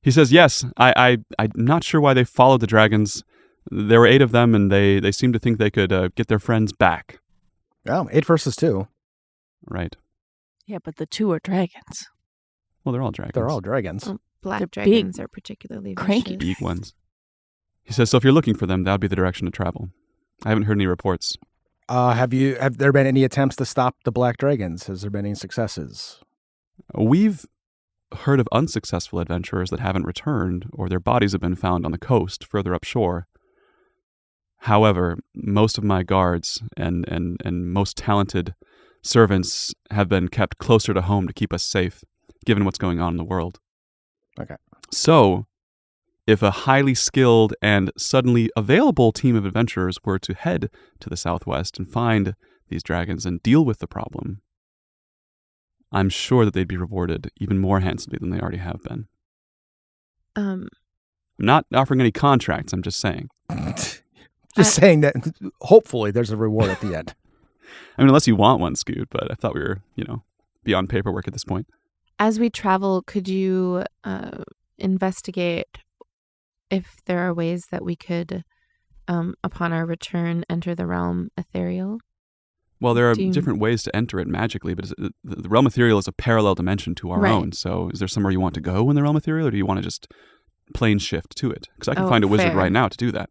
He says, yes, I'm not sure why they followed the dragons. There were 8 of them, and they seemed to think they could get their friends back. Oh, 8 versus 2. Right. Yeah, but the 2 are dragons. Well, they're all dragons. They're all dragons. Well, black They're dragons big, are particularly cranky. vicious. Big ones. He says, so if you're looking for them, that would be the direction to travel. I haven't heard any reports. Have there been any attempts to stop the black dragons? Has there been any successes? We've heard of unsuccessful adventurers that haven't returned, or their bodies have been found on the coast further upshore. However, most of my guards and most talented servants have been kept closer to home to keep us safe, given what's going on in the world. Okay. So, if a highly skilled and suddenly available team of adventurers were to head to the southwest and find these dragons and deal with the problem, I'm sure that they'd be rewarded even more handsomely than they already have been. I'm not offering any contracts, I'm just saying. Just saying that hopefully there's a reward at the end. I mean, unless you want one, Scoot, but I thought we were, beyond paperwork at this point. As we travel, could you investigate if there are ways that we could, upon our return, enter the realm ethereal? Well, there are different ways to enter it magically, but the realm ethereal is a parallel dimension to our own. So is there somewhere you want to go in the realm ethereal, or do you want to just plane shift to it? Because I can find a wizard right now to do that.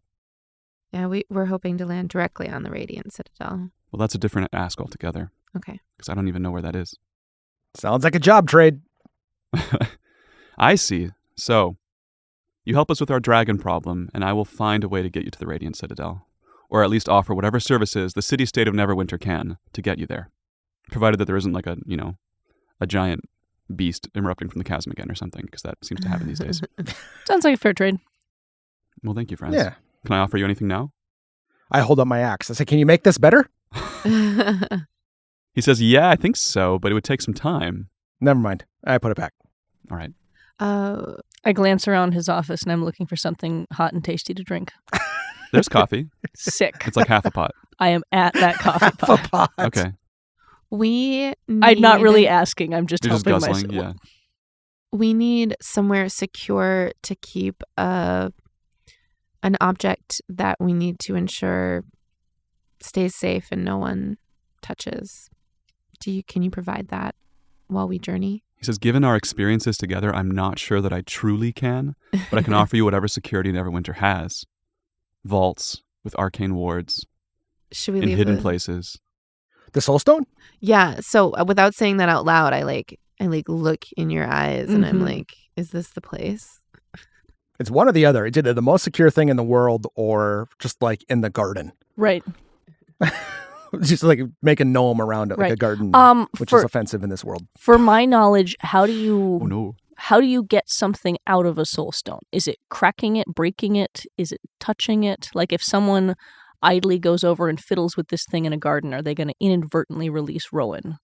Yeah, we're hoping to land directly on the Radiant Citadel. Well, that's a different ask altogether. Okay. Because I don't even know where that is. Sounds like a job trade. I see. So, you help us with our dragon problem, and I will find a way to get you to the Radiant Citadel. Or at least offer whatever services the city-state of Neverwinter can to get you there. Provided that there isn't like a giant beast erupting from the chasm again or something, because that seems to happen these days. Sounds like a fair trade. Well, thank you, friends. Yeah. Can I offer you anything now? I hold up my axe. I say, can you make this better? He says, yeah, I think so, but it would take some time. Never mind. I put it back. All right. I glance around his office and I'm looking for something hot and tasty to drink. There's coffee. Sick. It's like half a pot. I am at that coffee pot. Okay. I'm not really asking. I'm just You're just helping guzzling, myself. yeah. We need somewhere secure to keep an object that we need to ensure stays safe and no one touches. Can you provide that while we journey? He says, given our experiences together, I'm not sure that I truly can, but I can offer you whatever security Neverwinter has. Vaults with arcane wards. Should we in leave hidden places. The Soul Stone? Yeah. So without saying that out loud, I look in your eyes and I'm like, is this the place? It's one or the other. It's either the most secure thing in the world or just like in the garden. Right. Just like make a gnome around it, like a garden, which is offensive in this world. For my knowledge, how do you... Oh, no. How do you get something out of a soul stone? Is it cracking it, breaking it? Is it touching it? Like if someone idly goes over and fiddles with this thing in a garden, are they going to inadvertently release Rowan?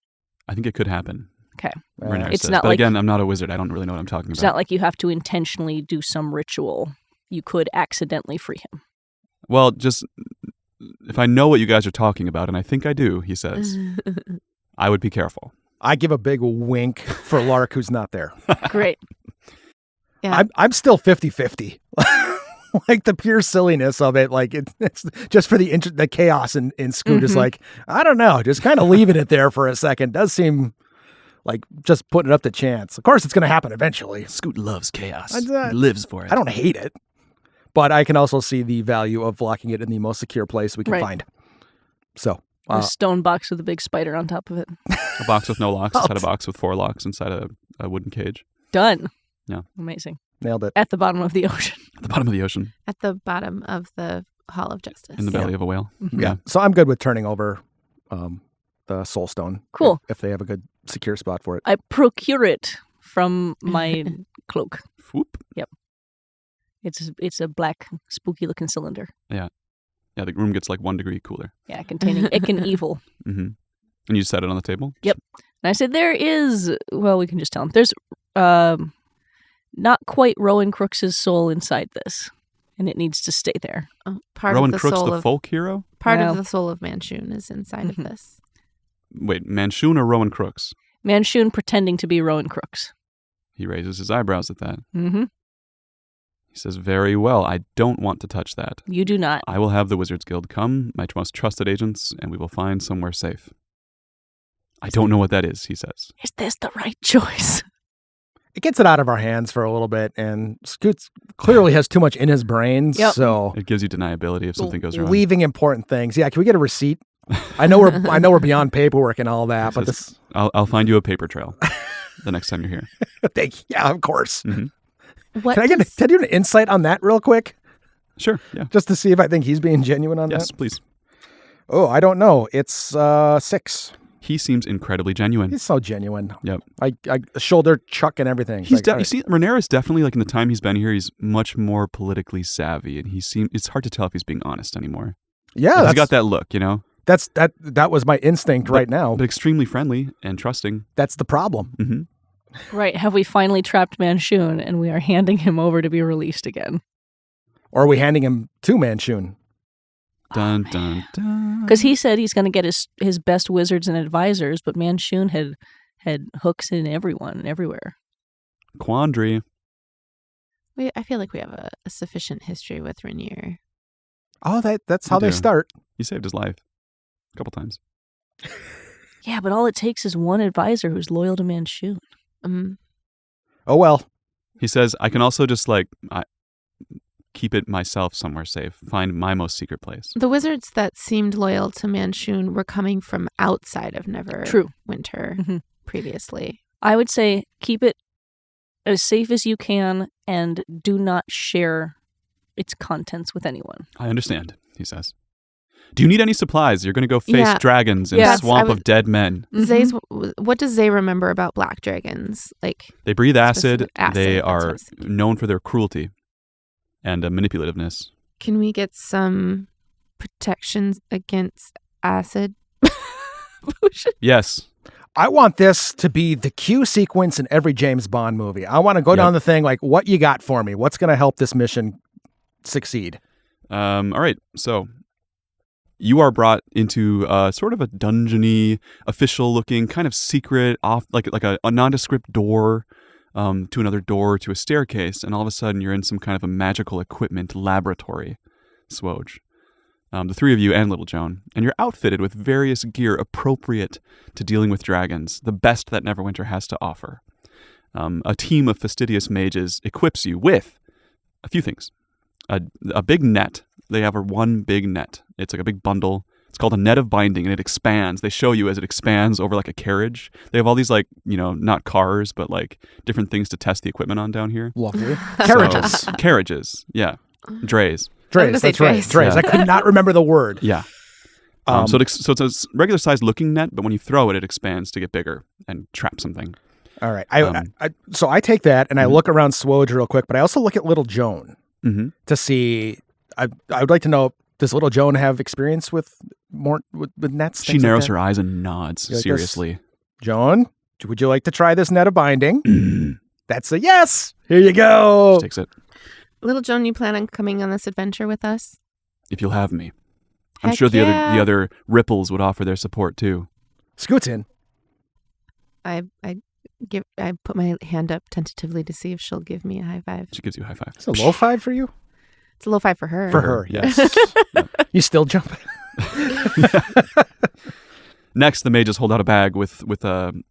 I think it could happen. Okay. It's says. Not but like, again, I'm not a wizard. I don't really know what I'm talking about. It's not like you have to intentionally do some ritual. You could accidentally free him. Well, just if I know what you guys are talking about, and I think I do, he says, I would be careful. I give a big wink for Lark, who's not there. Great. Yeah. I'm still 50-50. Like the pure silliness of it, like it's just for the chaos in Scoot is like, I don't know, just kind of leaving it there for a second. Does seem like just putting it up to chance. Of course, it's going to happen eventually. Scoot loves chaos. He lives for it. I don't hate it, but I can also see the value of locking it in the most secure place we can find. So. A stone box with a big spider on top of it. A box with no locks inside a box with 4 locks inside a wooden cage. Done. Yeah. Amazing. Nailed it. At the bottom of the ocean. At the bottom of the ocean. At the bottom of the Hall of Justice. In the belly of a whale. Yeah. So I'm good with turning over the Soul Stone. Cool. If they have a good secure spot for it. I procure it from my cloak. Whoop. Yep. It's a black, spooky looking cylinder. Yeah. Yeah, the room gets like 1 degree cooler. Yeah, containing ick and evil. Mm-hmm. And you set it on the table? Yep. And I said, there is, well, we can just tell him, there's not quite Rowan Crooks' soul inside this, and it needs to stay there. Oh, part Rowan of the Crooks, soul the of folk hero? part Well. of the soul of Manchun is inside of this. Wait, Manchun or Rowan Crooks? Manchun pretending to be Rowan Crooks. He raises his eyebrows at that. Mm-hmm. He says, very well, I don't want to touch that. You do not. I will have the Wizards Guild come, my most trusted agents, and we will find somewhere safe. I don't know what that is, he says. Is this the right choice? It gets it out of our hands for a little bit, and Scoots clearly has too much in his brain, Yep. so It gives you deniability if something goes wrong. leaving important things. Yeah, can we get a receipt? I know we're beyond paperwork and all that, He but says, this. I'll find you a paper trail the next time you're here. Yeah, of course. Mm-hmm. What Can I get an insight on that real quick, Sure, yeah. just to see if I think he's being genuine on Yes, that? please. Oh, I don't know. It's 6. He seems incredibly genuine. He's so genuine. Yep. I shoulder chuck and everything. He's Like, all you right. see, Rhaenyra's definitely, like, in the time he's been here, he's much more politically savvy, and it's hard to tell if he's being honest anymore. Yeah, He's that's, got that look, you know? that was my instinct right now. But extremely friendly and trusting. That's the problem. Mm-hmm. Right. Have we finally trapped Manchun and we are handing him over to be released again? Or are we handing him to Manchun? Dun, dun, dun. Because he said he's going to get his best wizards and advisors, but Manchun had hooks in everyone, everywhere. Quandary. I feel like we have a sufficient history with Rainier. Oh, that's how We they do. start. He saved his life a couple times. Yeah, but all it takes is one advisor who's loyal to Manchun. Oh, well. He says, I can also just, like, keep it myself somewhere safe. Find my most secret place. The wizards that seemed loyal to Manchun were coming from outside of Neverwinter True. Winter previously. I would say keep it as safe as you can and do not share its contents with anyone. I understand, he says. Do you need any supplies? You're going to go face Yeah. dragons in Yes, a swamp I was- of dead men. Zay's, what does Zay remember about black dragons? Like, They breathe acid. Specific acid, They that's what I are was thinking. known for their cruelty and manipulativeness. can we get some protections against acid? Yes. I want this to be the Q sequence in every James Bond movie. I want to go Yep. down the thing like, what you got for me? What's going to help this mission succeed? All right. So you are brought into sort of a dungeony, official-looking, kind of secret, off like a nondescript door to another door to a staircase, and all of a sudden you're in some kind of a magical equipment laboratory, SWOJ. The three of you and Little Joan, and you're outfitted with various gear appropriate to dealing with dragons, the best that Neverwinter has to offer. A team of fastidious mages equips you with a few things. A big net. They have one big net. It's like a big bundle. It's called a net of binding, and it expands. They show you as it expands over like a carriage. They have all these, like, you know, not cars, but like different things to test the equipment on down here. Lovely. So- Carriages. Carriages, yeah. Drays. gonna Drays, say that's right. drays. Drays. Yeah. I could not remember the word. Yeah. So it's a regular sized looking net, but when you throw it, it expands to get bigger and trap something. All right. Um, So I take that and I Mhm. look around SWOJ real quick, but I also look at Little Joan Mm-hmm. to see. I would like to know, does Little Joan have experience with nets? She things like narrows that? her eyes and nods You like this? seriously. Joan, would you like to try this net of binding? That's a yes. Here you go. She takes it. Little Joan, you plan on coming on this adventure with us? If you'll have me. I'm Heck sure the yeah. other ripples would offer their support too. Scoots in. I put my hand up tentatively to see if she'll give me a high five. She gives you a high five. It's a low five for you. It's a low five for her. For her, yes. You still jump. Next, the mages hold out a bag with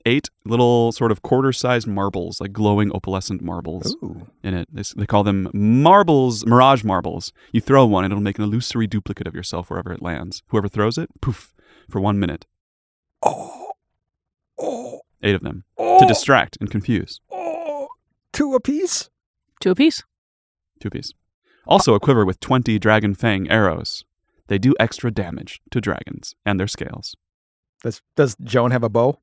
8 little sort of quarter-sized marbles, like glowing opalescent marbles Ooh. in it. They call them marbles, mirage marbles. You throw one, and it'll make an illusory duplicate of yourself wherever it lands. Whoever throws it, poof, for 1 minute. Oh. Oh. 8 of them. Oh. To distract and confuse. Oh. 2 apiece. 2 apiece. 2 apiece. Also a quiver with 20 dragon fang arrows. They do extra damage to dragons and their scales. Does Joan have a bow?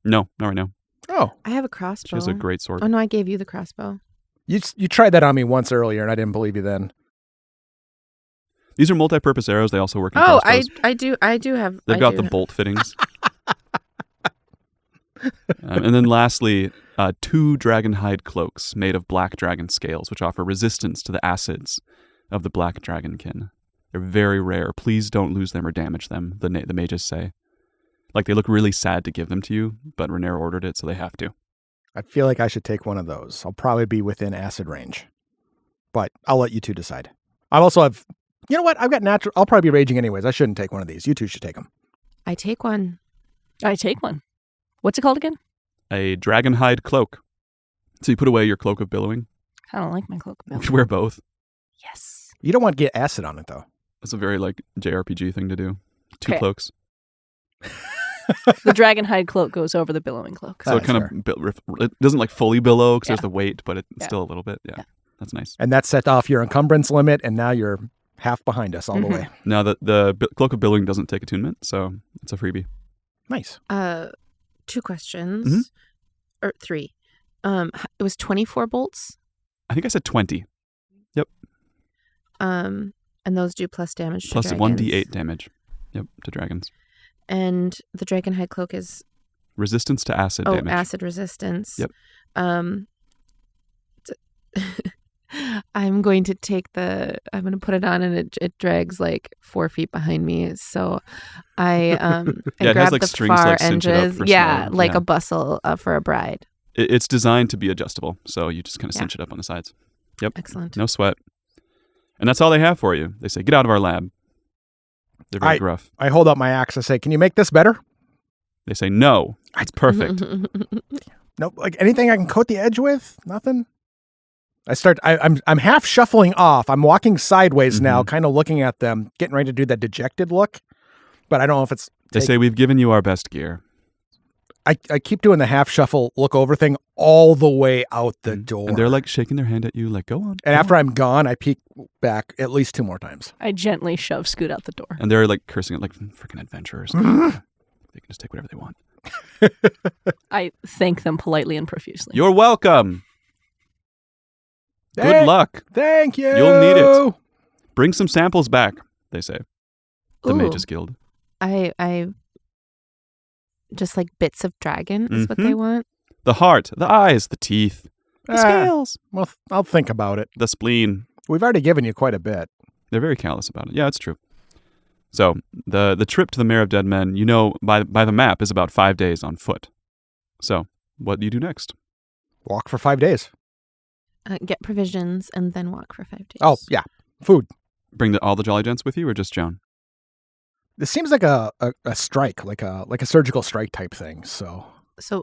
No, not right now. Oh, I have a crossbow. She has a great sword. Oh no, I gave you the crossbow. you tried that on me once earlier, and I didn't believe you then. These are multi-purpose arrows. They also work in Oh, crossbows. I do have. They've got the bolt fittings. And then lastly, 2 dragon hide cloaks made of black dragon scales, which offer resistance to the acids of the black dragonkin. They're very rare. Please don't lose them or damage them, the mages say. Like, they look really sad to give them to you, but Rhaenyra ordered it, so they have to. I feel like I should take one of those. I'll probably be within acid range. But I'll let you two decide. I also have... You know what? I've got natural... I'll probably be raging anyways. I shouldn't take one of these. You two should take them. I take one. I take one. What's it called again? A dragon hide cloak. So you put away your cloak of billowing. I don't like my cloak. You should wear both. Yes. You don't want to get acid on it, though. That's a very, like, JRPG thing to do. 2 Okay. cloaks. The dragon hide cloak goes over the billowing cloak. So it That's kind of... It doesn't, like, fully billow because Yeah. there's the weight, but it's Yeah. still a little bit. Yeah. Yeah. That's nice. And that set off your encumbrance limit, and now you're half behind us all the Mhm. way. Now, the cloak of billowing doesn't take attunement, so it's a freebie. Nice. 2 questions. Mhm. Or 3. It was 24 bolts. I think I said 20. And those do plus damage Plus to dragons. 1d8 damage. Yep, to dragons. And the dragon hide cloak is Resistance to acid damage. acid resistance. Yep. I'm going to I'm going to put it on, and it drags like 4 feet behind me. So I Yeah, it has, grab like, the strings, far like, cinch it up edges. for Yeah, snow. like Yeah. a bustle for a bride. It's designed to be adjustable, so you just kind of Yeah. cinch it up on the sides. Yep. Excellent. No sweat. And that's all they have for you. They say, get out of our lab. They're very gruff. I hold up my axe and say, can you make this better? They say, no, it's perfect. No, like anything I can coat the edge with? Nothing? I'm half shuffling off. I'm walking sideways now, kind of looking at them, getting ready to do that dejected look. But I don't know if it's... They say, we've given you our best gear. I keep doing the half shuffle look over thing all the way out the door. And they're like shaking their hand at you, like, go on. And after I'm gone, I peek back at least 2 more times. I gently shove Scoot out the door. And they're like cursing it like freaking adventurers. They can just take whatever they want. I thank them politely and profusely. You're welcome. Good Hey, luck. Thank you. You'll need it. Bring some samples back, they say. The Ooh. Mages Guild. I just like bits of dragon is what they want. The heart, the eyes, the teeth, the scales, Well, I'll think about it. the spleen. We've already given you quite a bit. They're very callous about it. Yeah, it's true. So the trip to the Mare of Dead Men, you know, by the map, is about 5 days on foot. So what do you do next? Walk for 5 days. Get provisions and then walk for 5 days. Oh, yeah. Food. Bring all the Jolly Gents with you, or just Joan? This seems like a strike, like a surgical strike type thing. So So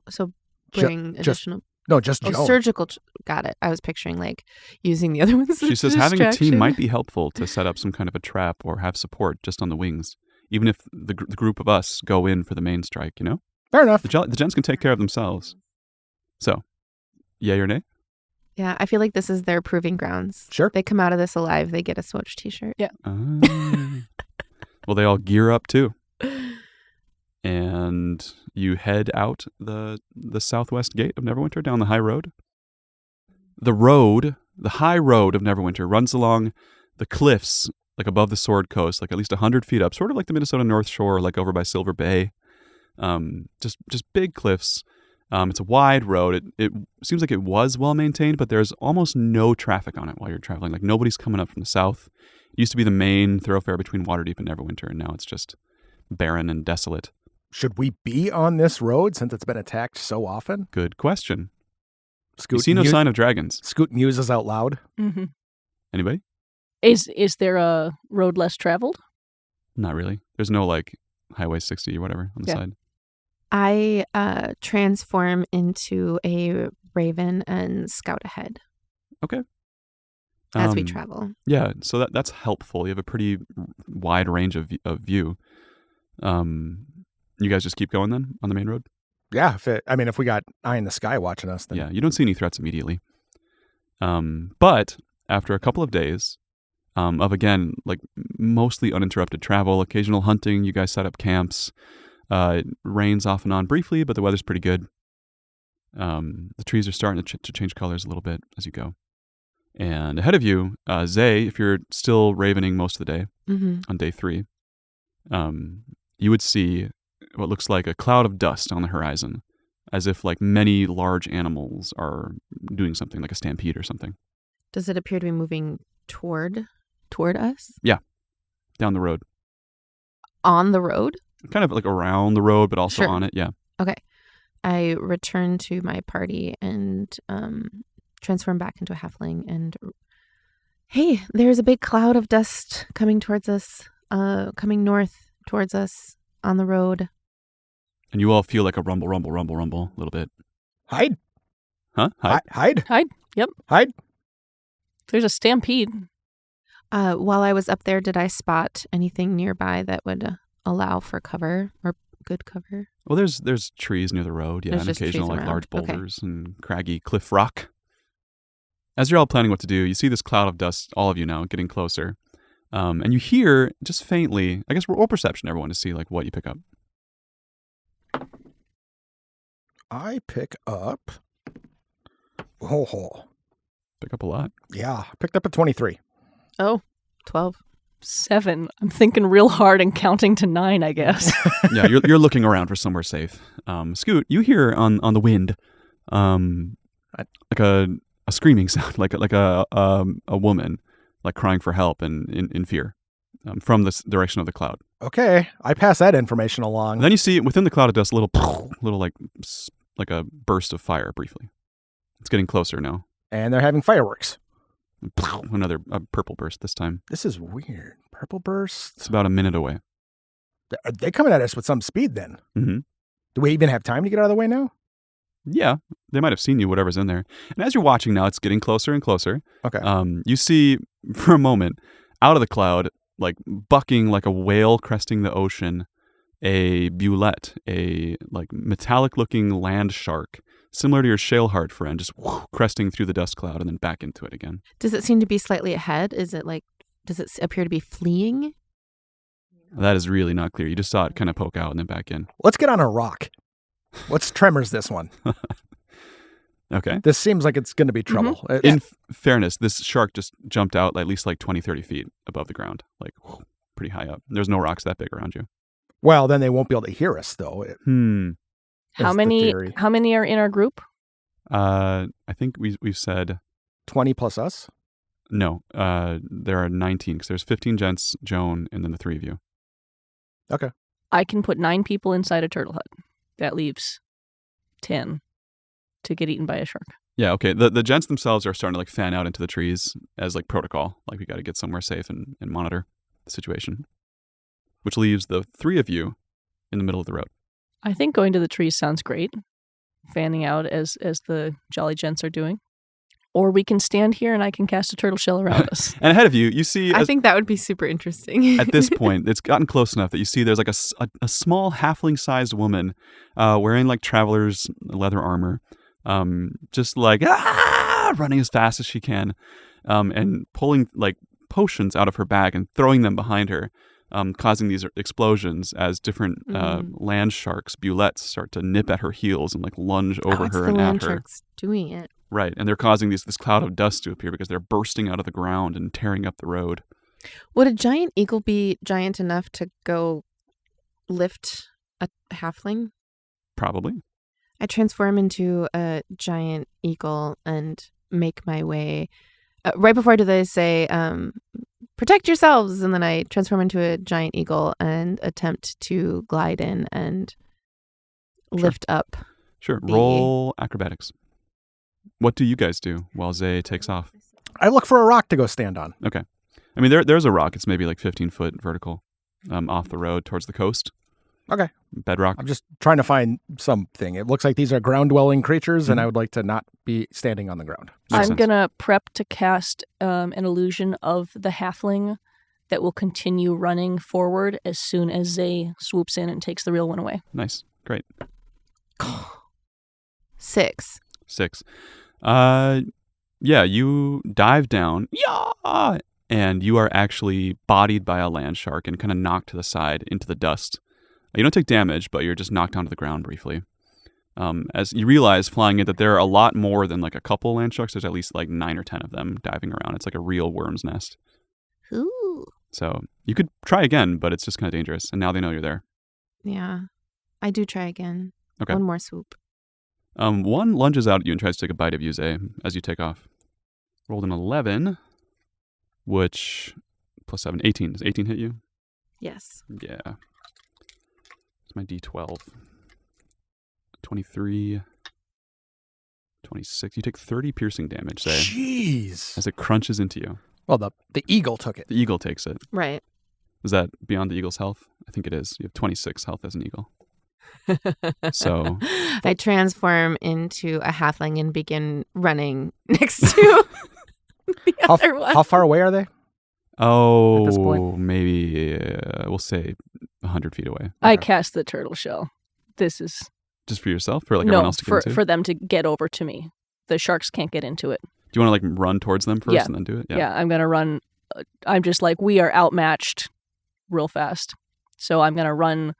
bring additional. no, just Oh, Joan. surgical. Got it. I was picturing like using the other ones. She as says having a team distraction. might be helpful to set up some kind of a trap or have support just on the wings, even if the group of us go in for the main strike. You know, Fair enough. the Gents can take care of themselves. So, yay or nay? Yeah, I feel like this is their proving grounds. Sure. They come out of this alive. They get a SWOJ T-shirt. Yeah. Well, they all gear up too, and you head out the southwest gate of Neverwinter down the high road. The high road of Neverwinter runs along the cliffs, like above the Sword Coast, like at least 100 feet up, sort of like the Minnesota North Shore, like over by Silver Bay. Just big cliffs. It's a wide road. It seems like it was well maintained, but there's almost no traffic on it while you're traveling. Like nobody's coming up from the south. It used to be the main thoroughfare between Waterdeep and Neverwinter, and now it's just barren and desolate. Should we be on this road since it's been attacked so often? Good question. Scoot You see no sign of dragons. Scoot muses out loud. Mm-hmm. Anybody? Is there a road less traveled? Not really. There's no like Highway 60 or whatever on the Yeah. side. I transform into a raven and scout ahead as we Um, travel. Yeah, so that's helpful. You have a pretty wide range of view. You guys just keep going then on the main road? Yeah, if we got eye in the sky watching us, then Yeah, you don't see any threats immediately. But after a couple of days of, again, like mostly uninterrupted travel, occasional hunting, you guys set up camps. It rains off and on briefly, but the weather's pretty good. The trees are starting to change colors a little bit as you go. And ahead of you, Zay, if you're still ravening most of the day on day 3, you would see what looks like a cloud of dust on the horizon, as if like many large animals are doing something, like a stampede or something. Does it appear to be moving toward us? Yeah, down the road. On the road? Kind of like around the road, but also Sure. on it, yeah. Okay. I return to my party and transform back into a halfling and... Hey, there's a big cloud of dust coming towards us, coming north towards us on the road. And you all feel like a rumble, a little bit. Hide. Huh? Hide? Hide. Hide. Yep. Hide. There's a stampede. While I was up there, did I spot anything nearby that would allow for cover or good cover? Well, there's trees near the road, yeah, There's and just occasional trees like around. large Okay. boulders and craggy cliff rock. As you're all planning what to do, you see this cloud of dust, all of you now, getting closer. And you hear, just faintly, I guess roll perception, everyone, to see like what you pick up. I pick up... Oh, Pick up a lot. yeah. I picked up a 23. Oh, 12. 7. I'm thinking real hard and counting to 9, I guess. Yeah, you're looking around for somewhere safe. Scoot, you hear on the wind, like a screaming sound, like a woman, like crying for help and in fear, from this direction of the cloud. Okay. I pass that information along. And then you see within the cloud of dust, a little like a burst of fire briefly. It's getting closer now. And they're having fireworks. Another purple burst this time. This is weird. Purple bursts. It's about a minute away. Are they coming at us with some speed then? Mm-hmm. Do we even have time to get out of the way now? Yeah, they might have seen you, whatever's in there. And as you're watching now, it's getting closer and closer. Okay. You see, for a moment, out of the cloud, like bucking like a whale cresting the ocean, a bulette, a like metallic-looking land shark, similar to your shaleheart friend, just cresting through the dust cloud and then back into it again. Does it seem to be slightly ahead? Does it appear to be fleeing? That is really not clear. You just saw it kind of poke out and then back in. Let's get on a rock. Let's tremors this one. Okay. This seems like it's going to be trouble. In fairness, this shark just jumped out at least like 20, 30 feet above the ground, like pretty high up. There's no rocks that big around you. Well, then they won't be able to hear us, though. How That's the many theory. How many are in our group? I think we've said 20 plus us? no. There are 19 because there's 15 gents, Joan, and then the 3 of you. Okay. I can put 9 people inside a turtle hut. That leaves 10 to get eaten by a shark. Yeah, okay. The gents themselves are starting to like fan out into the trees as like protocol. Like we got to get somewhere safe and monitor the situation. Which leaves the 3 of you in the middle of the road. I think going to the trees sounds great. Fanning out as the jolly gents are doing. Or we can stand here and I can cast a turtle shell around us. And ahead of you, you see... I think that would be super interesting. At this point, it's gotten close enough that you see there's like a small halfling-sized woman wearing like traveler's leather armor, just like running as fast as she can, and pulling like potions out of her bag and throwing them behind her, causing these explosions as different land sharks, bulettes, start to nip at her heels and like lunge over it's her the and land at her. sharks doing it. Right, and they're causing this cloud of dust to appear because they're bursting out of the ground and tearing up the road. Would a giant eagle be giant enough to go lift a halfling? Probably. I transform into a giant eagle and make my way. Right before I do this, I say, protect yourselves. And then I transform into a giant eagle and attempt to glide in and lift up. Sure, roll acrobatics. What do you guys do while Zay takes off? I look for a rock to go stand on. Okay. I mean, there's a rock. It's maybe like 15 foot vertical off the road towards the coast. Okay. Bedrock. I'm just trying to find something. It looks like these are ground-dwelling creatures, and I would like to not be standing on the ground. Makes I'm sense. going to prep to cast an illusion of the halfling that will continue running forward as soon as Zay swoops in and takes the real one away. Nice. Great. 6. 6. Yeah, you dive down. Yeah! And you are actually bodied by a land shark and kind of knocked to the side into the dust. You don't take damage, but you're just knocked onto the ground briefly. As you realize flying it that there are a lot more than like a couple land sharks. There's at least like 9 or 10 of them diving around. It's like a real worm's nest. Ooh. So you could try again, but it's just kind of dangerous. And now they know you're there. Yeah. I do try again. Okay. One more swoop. One lunges out at you and tries to take a bite of you, Zay, as you take off. Rolled an 11, which plus 7, 18. Does 18 hit you? Yes. Yeah. It's my D12. 23, 26. You take 30 piercing damage, Zay, Jeez. as it crunches into you. Well, the eagle took it. The eagle takes it. Right. Is that beyond the eagle's health? I think it is. You have 26 health as an eagle. So I transform into a halfling and begin running next to the other one. How far away are they? At this oh, point? maybe we'll say 100 feet away. I Okay. cast the turtle shell. This is Just for yourself, for like everyone no else to get into? for them to get over to me. The sharks can't get into it. Do you want to like run towards them first Yeah. and then do it? Yeah, I'm gonna run. I'm just like, we are outmatched real fast. So I'm gonna run.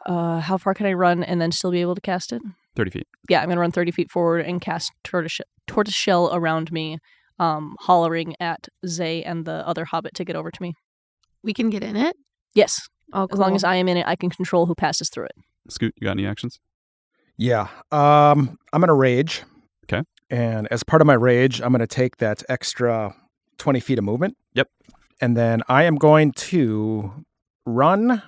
How far can I run and then still be able to cast it? 30 feet. Yeah, I'm gonna run 30 feet forward and cast tortoise shell around me, hollering at Zay and the other hobbit to get over to me. We can get in it? Yes, Oh, as long as cool. I am in it, I can control who passes through it. Scoot, you got any actions? Yeah. I'm gonna rage. Okay. And as part of my rage, I'm gonna take that extra 20 feet of movement. Yep. And then I am going to run,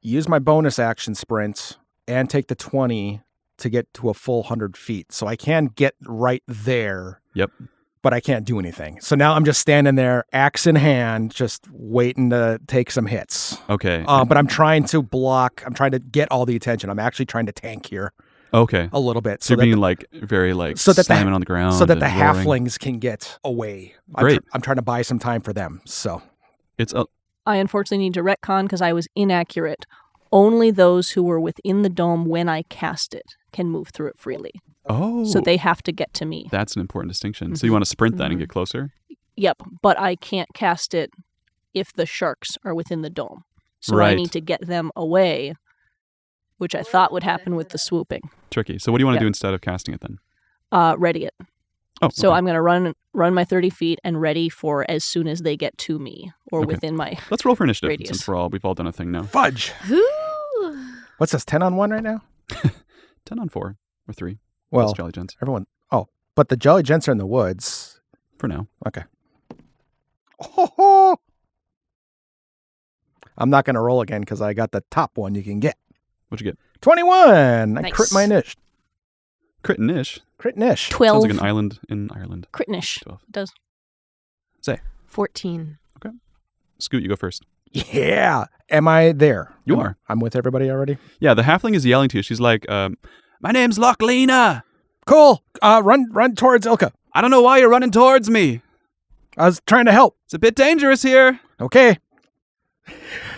use my bonus action sprint, and take the 20 to get to a full 100 feet. So I can get right there. Yep. But I can't do anything. So now I'm just standing there, axe in hand, just waiting to take some hits. Okay. But I'm trying to block. I'm trying to get all the attention. I'm actually trying to tank here Okay. a little bit. So you're being like very like so that the- slamming on the ground. so that the and roaring. halflings can get away. Great. I'm trying to buy some time for them. So It's I unfortunately need to retcon because I was inaccurate. Only those who were within the dome when I cast it can move through it freely. So they have to get to me. That's an important distinction. So you want to sprint then and get closer? Yep, but I can't cast it if the sharks are within the dome. So I Right. need to get them away, which I thought would happen with the swooping. Tricky. So what do you want to Yeah. do instead of casting it then? Ready it. Oh, So okay. I'm going to run my 30 feet and ready for as soon as they get to me or Okay. within my... Let's roll for initiative Radius. since we've all done a thing now. fudge. Ooh. What's this? 10 on 1 right now? 10 on 4 or 3. Well, Plus Jolly Gents everyone. Oh, but the Jolly Gents are in the woods. for now. Okay. Oh, I'm not going to roll again because I got the top one you can get. What'd you get? 21. I Nice. crit my niche. Crit niche. Crit niche. 12. Sounds like an island in Ireland. Critnish. 12. It does. 14. Scoot, you go first. Yeah. Am I there? You are. I'm with everybody already. Yeah, the halfling is yelling to you. She's like, my name's Lochlina. Cool. Run towards Ilka. I don't know why you're running towards me. I was trying to help. It's a bit dangerous here. Okay.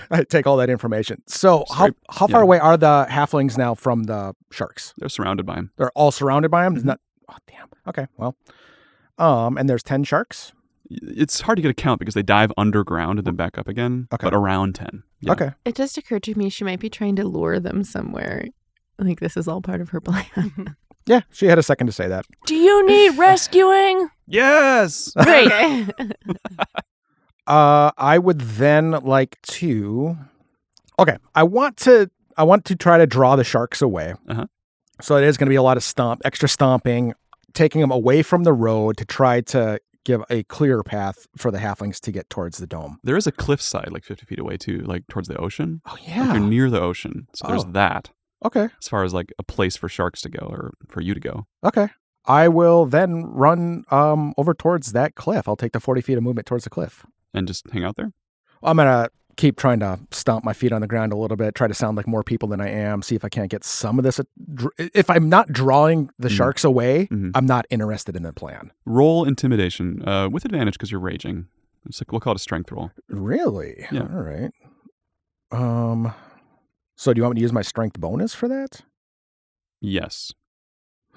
I take all that information. So Straight- how far away are the halflings now from the sharks? They're surrounded by him. They're all surrounded by them? Mhm. Isn't that? Oh, damn. Okay. Well, and there's 10 sharks. It's hard to get a count because they dive underground and then back up again. Okay. But around 10. Yeah. Okay. It just occurred to me she might be trying to lure them somewhere. Like this is all part of her plan. Yeah, she had a second to say that. Do you need rescuing? Yes. Great. Okay. I would then like to. Okay, I want to try to draw the sharks away. Uh-huh. So it is going to be a lot of extra stomping, taking them away from the road to try to give a clearer path for the halflings to get towards the dome. There is a cliffside like 50 feet away too, like towards the ocean. Oh Like yeah. you're near the ocean. So there's Oh. that Okay. as far as like a place for sharks to go or for you to go. Okay. I will then run over towards that cliff. I'll take the 40 feet of movement towards the cliff. And just hang out there. I'm gonna keep trying to stomp my feet on the ground a little bit, try to sound like more people than I am, see if I can't get some of this. If I'm not drawing the sharks away, Mhm. I'm not interested in the plan. Roll intimidation with advantage because you're raging. It's like, we'll call it a strength roll. Really? Yeah. All right. So do you want me to use my strength bonus for that? Yes.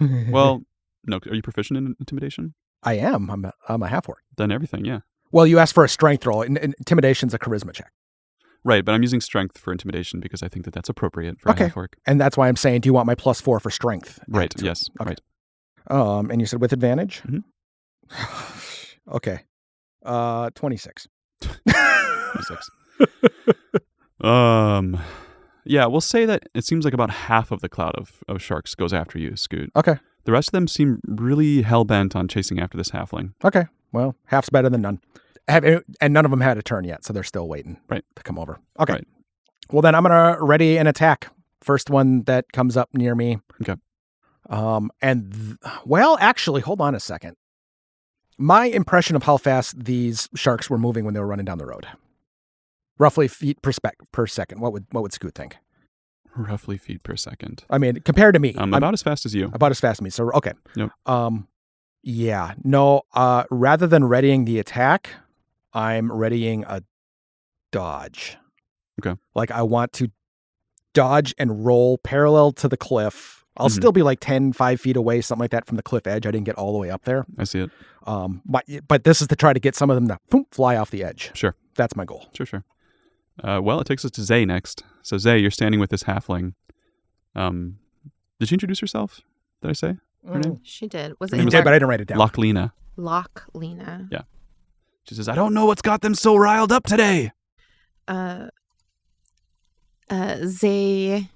Well, no. Are you proficient in intimidation? I am. I'm a half orc. Then everything, yeah. Well, you asked for a strength roll. Intimidation's a charisma check. Right, but I'm using strength for intimidation because I think that that's appropriate for a half-orc. And that's why I'm saying, do you want my +4 for strength? Right, yes, okay. right. And you said with advantage? Mm-hmm. Okay. 26. 26. Yeah, we'll say that it seems like about half of the cloud of sharks goes after you, Scoot. Okay. The rest of them seem really hell-bent on chasing after this halfling. Okay. Well, half's better than none. And none of them had a turn yet, so they're still waiting to come over. Okay. Right. Well, then I'm going to ready an attack. First one that comes up near me. Okay. Well, actually, hold on a second. My impression of how fast these sharks were moving when they were running down the road. Roughly feet per second. What would Scoot think? Roughly feet per second. I mean, compared to me. About as fast as you. About as fast as me. So, okay. Yep. Yeah. No, rather than readying the attack, I'm readying a dodge. Okay. Like I want to dodge and roll parallel to the cliff. I'll still be like 5 feet away, something like that from the cliff edge. I didn't get all the way up there. I see it. But this is to try to get some of them to fly off the edge. Sure. That's my goal. Sure. Well, it takes us to Zay next. So Zay, you're standing with this halfling. Did she introduce herself? Did I say her name? She did. Was You it did, but I didn't write it down. Lochlina. Lochlina? Yeah. She says, I don't know what's got them so riled up today. Zay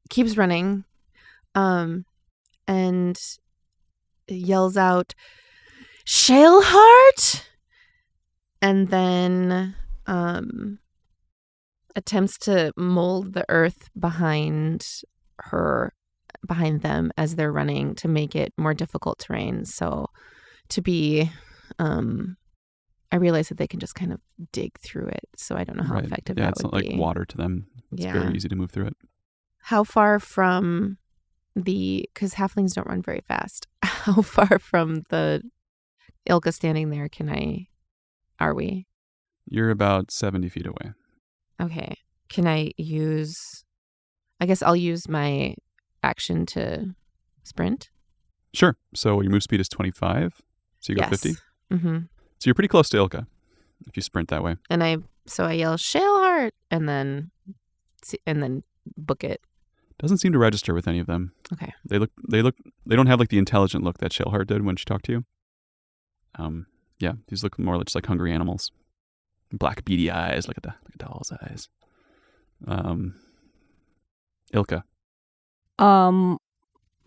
keeps running, and yells out, "Shaleheart!" And then attempts to mold the earth behind them as they're running to make it more difficult terrain. So to be, I realize that they can just kind of dig through it. So I don't know how effective that would be. Yeah, it's not like water to them. It's very easy to move through it. How far from because halflings don't run very fast. How far from the Ilka standing there are we? You're about 70 feet away. Okay. Can I I guess I'll use my action to sprint? Sure. So your move speed is 25. So you go 50? Mm-hmm. So you're pretty close to Ilka if you sprint that way. And I yell, "Shaleheart!" and then book it. Doesn't seem to register with any of them. Okay. They don't have like the intelligent look that Shaleheart did when she talked to you. Yeah, these look more just like hungry animals. Black beady eyes, like a doll's eyes. Ilka.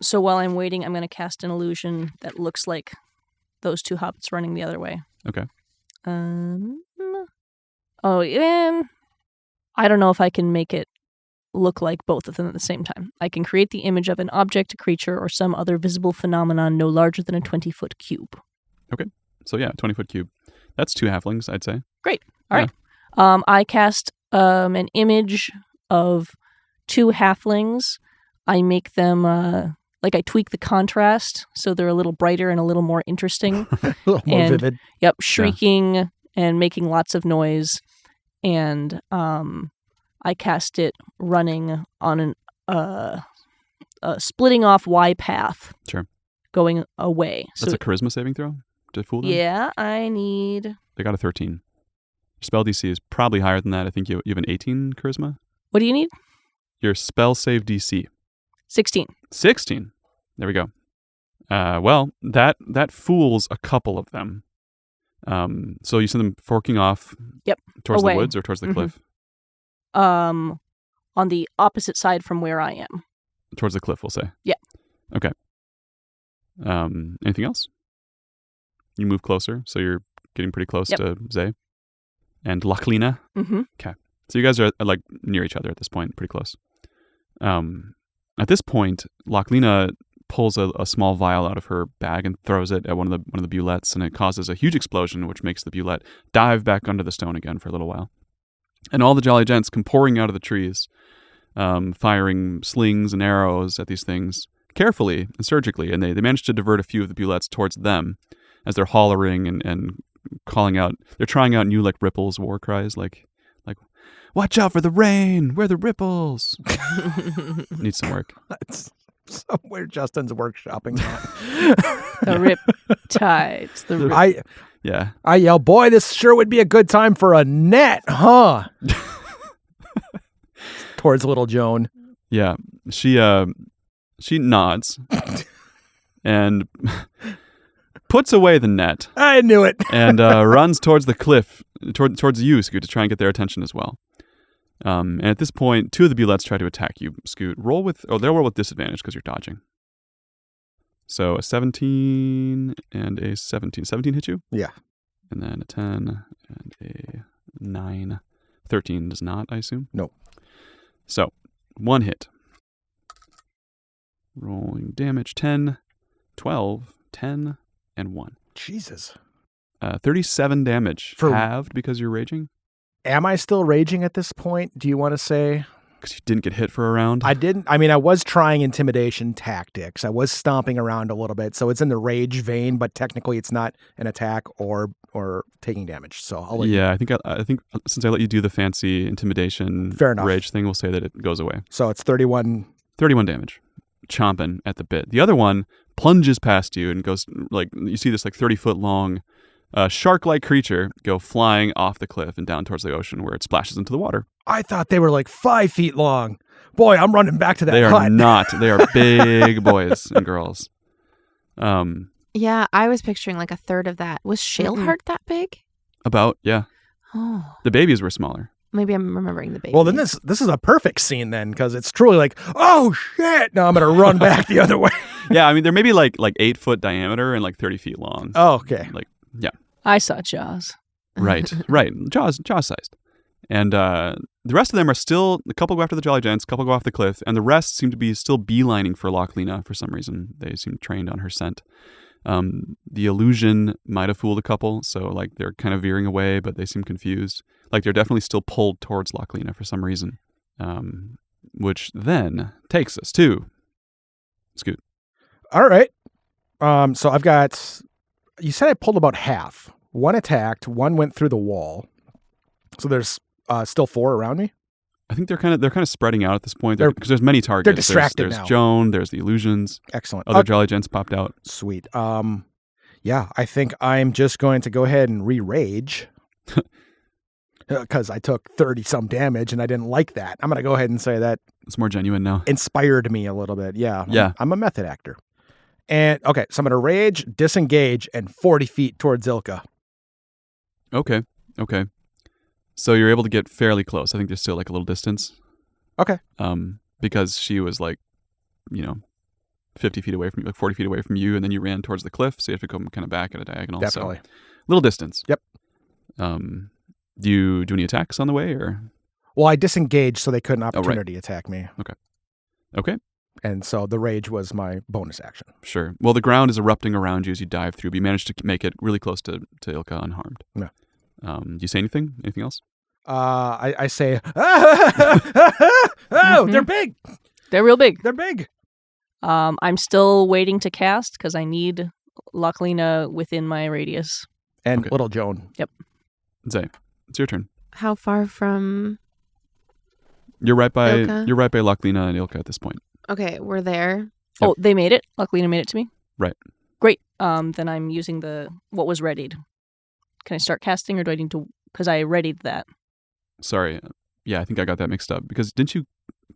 So while I'm waiting, I'm going to cast an illusion that looks like those two hobbits running the other way. Okay. I don't know if I can make it look like both of them at the same time. I can create the image of an object, a creature, or some other visible phenomenon no larger than a 20-foot cube. Okay. So yeah, 20-foot cube. That's 2 halflings, I'd say. Great. All right. I cast an image of 2 halflings. I make them, I tweak the contrast so they're a little brighter and a little more interesting. A little more vivid. Yep, shrieking and making lots of noise. And I cast it running on a splitting off Y path. Sure. Going away. That's a charisma saving throw to fool them? Yeah, I need... They got a 13. Your spell DC is probably higher than that. I think you have an 18 charisma. What do you need? Your spell save DC. 16. 16. There we go. Well, that fools a couple of them. So you send them forking off. Yep. Towards away. The woods or towards the cliff? On the opposite side from where I am. Towards the cliff, we'll say. Yeah. Okay. Anything else? You move closer, so you're getting pretty close to Zay and Lochlina. Mm-hmm. Okay. So you guys are like near each other at this point, pretty close. At this point, Lochlina pulls a small vial out of her bag and throws it at one of the bullets, and it causes a huge explosion, which makes the bullet dive back under the stone again for a little while. And all the jolly gents come pouring out of the trees, firing slings and arrows at these things carefully and surgically, and they manage to divert a few of the bullets towards them as they're hollering and calling out. They're trying out new like ripples war cries, like watch out for the rain, where are the ripples? Needs some work. somewhere Justin's workshopping that. The rip tides. The rip. I yell, boy, this sure would be a good time for a net, huh? Towards little Joan. Yeah. She nods and puts away the net. I knew it. And runs towards the cliff, towards you, Scoot, to try and get their attention as well. And at this point, two of the bullets try to attack you, Scoot. They'll roll with disadvantage because you're dodging. So a 17 and a 17. 17 hit you? Yeah. And then a 10 and a 9. 13 does not, I assume? No. So, one hit. Rolling damage, 10, 12, 10, and 1. Jesus. 37 damage. Halved because you're raging? Am I still raging at this point? Do you want to say? Because you didn't get hit for a round? I didn't. I mean, I was trying intimidation tactics. I was stomping around a little bit. So it's in the rage vein, but technically it's not an attack or taking damage. So I'll let you. I think since I let you do the fancy intimidation Fair enough. Rage thing, we'll say that it goes away. So it's 31. 31 damage. Chomping at the bit. The other one plunges past you and goes, like, you see this like 30-foot long shark-like creature go flying off the cliff and down towards the ocean where it splashes into the water. I thought they were like 5 feet long. Boy, I'm running back to that They hut. are not. They are big boys and girls. Yeah, I was picturing like a third of that. Was Shaleheart that big? About, yeah. Oh. The babies were smaller. Maybe I'm remembering the baby. Well, then this is a perfect scene then, because it's truly like, oh shit! Now I'm gonna run back the other way. Yeah, I mean they're maybe like 8-foot diameter and like 30 feet long. Oh, okay. Like, yeah. I saw Jaws. Right. Jaws sized. And the rest of them are still, a couple go after the Jolly Gents, a couple go off the cliff, and the rest seem to be still beelining for Lochlina for some reason. They seem trained on her scent. The illusion might have fooled a couple, so like they're kind of veering away, but they seem confused. Like they're definitely still pulled towards Lochlina for some reason. Which then takes us to Scoot. All right. So I've got, you said I pulled about half. One attacked, one went through the wall. So there's still 4 around me? I think they're kind of spreading out at this point because there's many targets. They're distracted there's now. Joan, there's the illusions. Excellent. Other Jolly Gents popped out. Sweet. Yeah, I think I'm just going to go ahead and re-rage. Because I took 30-some damage and I didn't like that. I'm going to go ahead and say that. It's more genuine now. Inspired me a little bit. Yeah. Yeah. I'm a method actor. And, okay, so I'm going to rage, disengage, and 40 feet towards Ilka. Okay. So you're able to get fairly close. I think there's still like a little distance. Okay. Because she was like, 50 feet away from you, like 40 feet away from you, and then you ran towards the cliff, so you have to come kind of back at a diagonal. Definitely. So, little distance. Yep. Do you do any attacks on the way, or? Well, I disengaged so they couldn't opportunity attack me. Okay. And so the rage was my bonus action. Sure. Well, the ground is erupting around you as you dive through, but you managed to make it really close to Ilka unharmed. Yeah. Do you say anything? Anything else? I say, oh, they're big. They're real big. They're big. I'm still waiting to cast because I need Lochlina within my radius. And little Joan. Yep. Zay, it's your turn. How far from You're right by Ilka? Lochlina and Ilka at this point. Okay, we're there. Yep. Oh, they made it? Lochlina made it to me? Right. Great. Then I'm using what was readied. Can I start casting or do I need to, because I readied that. Sorry. Yeah, I think I got that mixed up. Because didn't you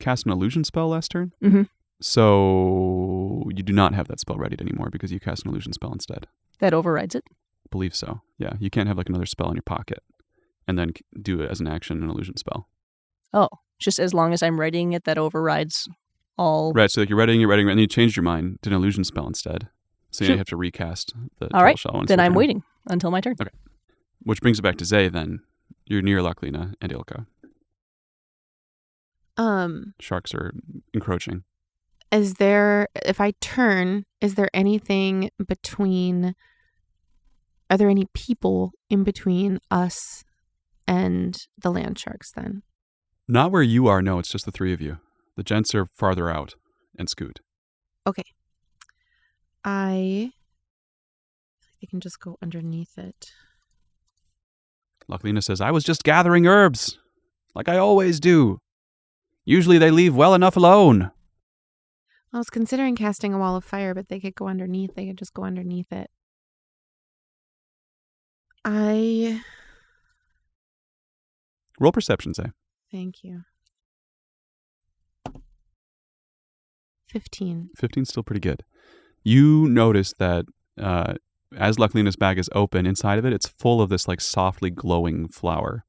cast an illusion spell last turn? Mm-hmm. So you do not have that spell readied anymore because you cast an illusion spell instead. That overrides it? I believe so. Yeah, you can't have like another spell in your pocket and then do it as an action, an illusion spell. Oh, just as long as I'm readying it, that overrides all. Right, so like you're readying, and then you changed your mind, did an illusion spell instead. So you have to recast the all right, shell. then I'm waiting until my turn. Okay. Which brings it back to Zay then. You're near Lochlina and Ilka. Sharks are encroaching. If I turn, is there anything between, are there any people in between us and the land sharks then? Not where you are, no, it's just the three of you. The gents are farther out and Scoot. Okay. I think they can just go underneath it. Lochlina says, I was just gathering herbs, like I always do. Usually they leave well enough alone. I was considering casting a wall of fire, but they could go underneath. They could just go underneath it. Roll perception, say. Thank you. 15. 15's still pretty good. You notice that as Lucklina's bag is open, inside of it, it's full of this like softly glowing flour.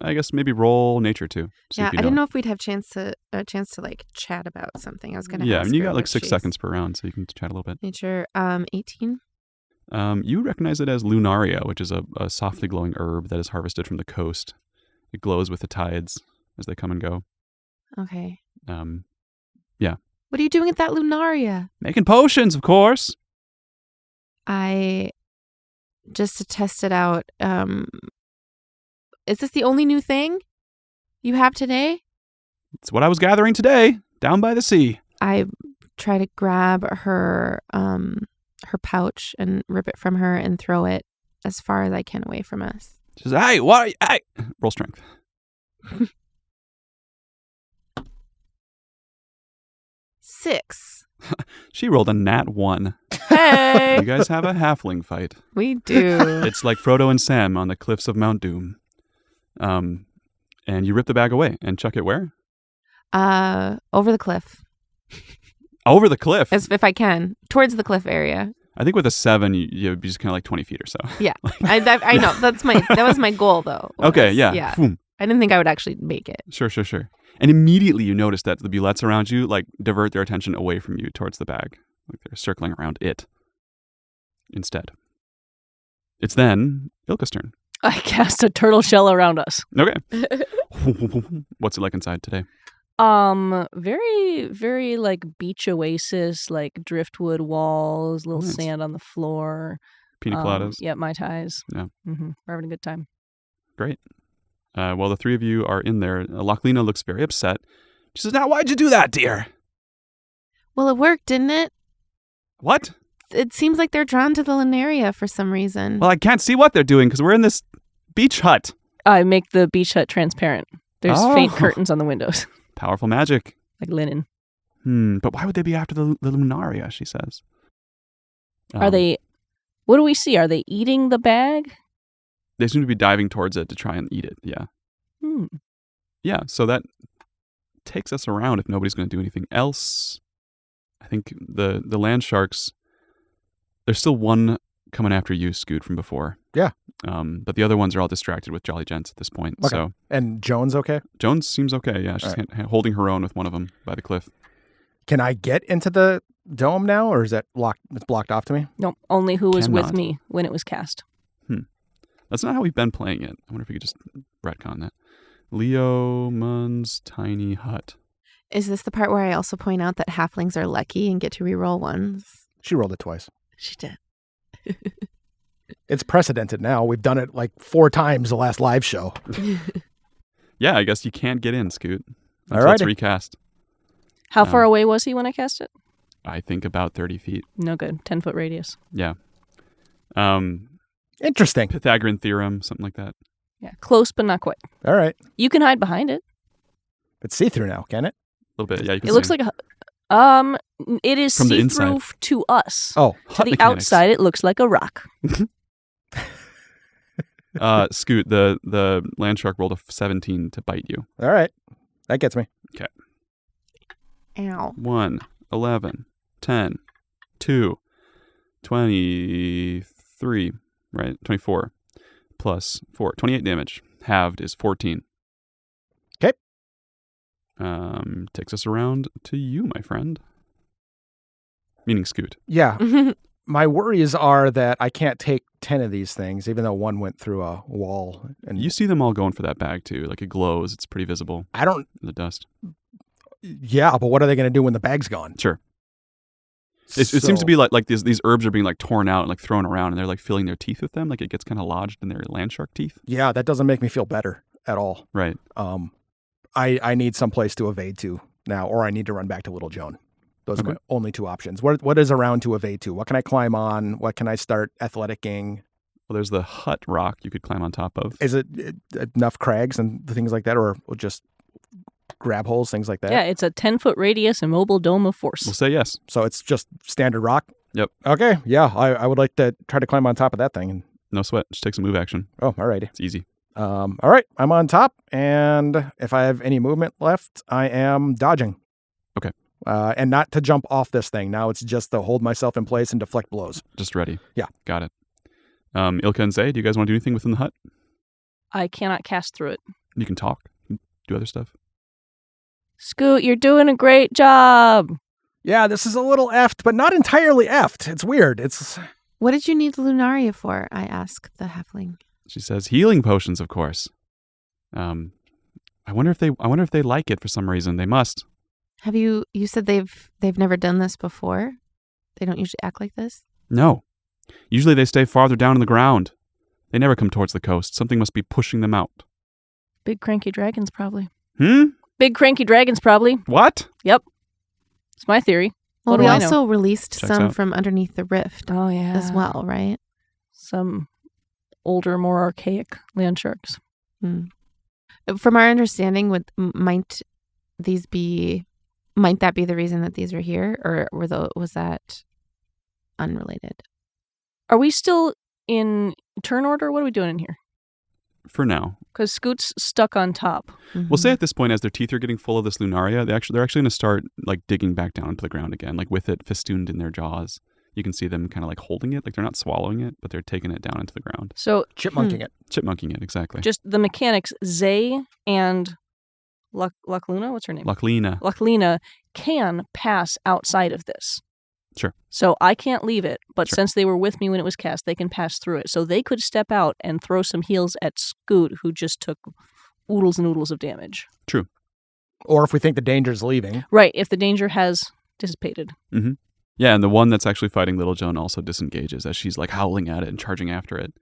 I guess maybe roll nature too. Yeah, I didn't know if we'd have a chance to like chat about something. I was gonna. Yeah, ask I mean, you her got like what 6 she's- seconds per round, so you can chat a little bit. Nature, 18. You recognize it as lunaria, which is a softly glowing herb that is harvested from the coast. It glows with the tides as they come and go. Okay. Yeah. What are you doing at that lunaria? Making potions, of course. Just to test it out. Is this the only new thing you have today? It's what I was gathering today, down by the sea. I try to grab her pouch and rip it from her and throw it as far as I can away from us. She says, "Hey, what? Are you, hey!" Roll strength. 6. She rolled a nat 1. Hey, You guys have a halfling fight. we do. It's like Frodo and Sam on the cliffs of Mount Doom. And you rip the bag away and chuck it where? Over the cliff, Over the cliff. as if I can, towards the cliff area. I think with a 7, you'd be just kind of like 20 feet or so. Yeah, I know that was my goal though. Okay, yeah. Yeah. Boom. I didn't think I would actually make it. Sure. And immediately you notice that the bulettes around you like divert their attention away from you towards the bag. Like they're circling around it instead. It's then Ilka's turn. I cast a turtle shell around us. Okay. What's it like inside today? Very, very like beach oasis, like driftwood walls, little Nice. sand on the floor. Pina coladas. Yeah, Mai Tais. Yeah. We're having a good time. Great. Well, the three of you are in there. Lochlina looks very upset. She says, "Now, why'd you do that, dear?" Well, it worked, didn't it? What? It seems like they're drawn to the lunaria for some reason. Well, I can't see what they're doing because we're in this beach hut. I make the beach hut transparent. There's faint curtains on the windows, Powerful magic. like linen. But why would they be after the lunaria, she says. Are they... What do we see? Are they eating the bag? They seem to be diving towards it to try and eat it, yeah. Yeah, so that takes us around if nobody's going to do anything else. I think the land sharks, there's still one coming after you, Scoot, from before. Yeah. But the other ones are all distracted with Jolly Gents at this point. Okay. So And Joan's okay? Jones seems okay, yeah. She's All holding her own with one of them by the cliff. Can I get into the dome now, or is that locked? It's blocked off to me? No, only who was with Cannot. me when it was cast. That's not how we've been playing it. I wonder if we could just retcon that. Leo Munn's tiny hut. Is this the part where I also point out that halflings are lucky and get to reroll ones? She rolled it twice. She did. It's precedented now. We've done it like 4 times the last live show. Yeah, I guess you can't get in, Scoot. Until it's Alrighty. recast. How far away was he when I cast it? I think about 30 feet. No good. 10-foot radius. Yeah. Interesting. Pythagorean theorem, something like that. Yeah, close but not quite. All right. You can hide behind it. It's see-through now, can it? A little bit, yeah. You can It looks see. like it is From the see-through inside. to us. Oh, To hut the mechanics. outside, it looks like a rock. Scoot, the land shark rolled a 17 to bite you. all right. That gets me. Ow. 1, 11, 10, 2, 23, right? 24 plus 4, 28 damage. Halved is 14. Okay. Takes us around to you, my friend. Meaning Scoot. Yeah. My worries are that I can't take 10 of these things, even though one went through a wall. And You see them all going for that bag, too. Like, it glows. It's pretty visible I don't. in the dust. Yeah, but what are they going to do when the bag's gone? Sure. It seems to be like these herbs are being like torn out and like thrown around, and they're like filling their teeth with them. Like it gets kind of lodged in their land shark teeth. Yeah, that doesn't make me feel better at all. Right. I need some place to evade to now, or I need to run back to Little Joan. Those are my only 2 options. What is around to evade to? What can I climb on? What can I start athleticing? Well, there's the hut rock you could climb on top of. Is it enough crags and things like that, or just grab holes, things like that? Yeah, it's a 10-foot radius immobile dome of force. We'll say yes. So it's just standard rock? Yep. Okay, yeah, I would like to try to climb on top of that thing. No sweat. Just take some move action. Oh, alrighty. It's easy. All right, I'm on top, and if I have any movement left, I am dodging. Okay. And not to jump off this thing. Now it's just to hold myself in place and deflect blows. Just ready. Yeah. Got it. Ilka and Zay, do you guys want to do anything within the hut? I cannot cast through it. You can talk. Do other stuff. Scoot, you're doing a great job. Yeah, this is a little effed, but not entirely effed. It's weird. What did you need the Lunaria for? I asked the halfling. She says, healing potions, of course. I wonder if they like it for some reason. They must. Have you said they've never done this before? They don't usually act like this? No. Usually they stay farther down in the ground. They never come towards the coast. Something must be pushing them out. Big cranky dragons, probably. Big cranky dragons, probably. What? Yep. It's my theory. Well, What we do I know? also released Checks some out. from underneath the rift Oh, yeah. as well, right? Some older, more archaic land sharks. From our understanding, might that be the reason that these are here, or was that unrelated? Are we still in turn order? What are we doing in here? For now. Because Scoot's stuck on top. We'll say at this point, as their teeth are getting full of this Lunaria, they're actually going to start like digging back down into the ground again, like with it festooned in their jaws. You can see them kind of like holding it, like they're not swallowing it, but they're taking it down into the ground. So chipmunking it. Chipmunking it, exactly. just the mechanics, Zay and Lacluna, what's her name? Laclina. Can pass outside of this. Sure. So I can't leave it, but Sure. since they were with me when it was cast, they can pass through it. So they could step out and throw some heals at Scoot, who just took oodles and oodles of damage. True. Or if we think the danger's leaving. Right, if the danger has dissipated. Mm-hmm. Yeah, and the one that's actually fighting Little Joan also disengages as she's like howling at it and charging after it.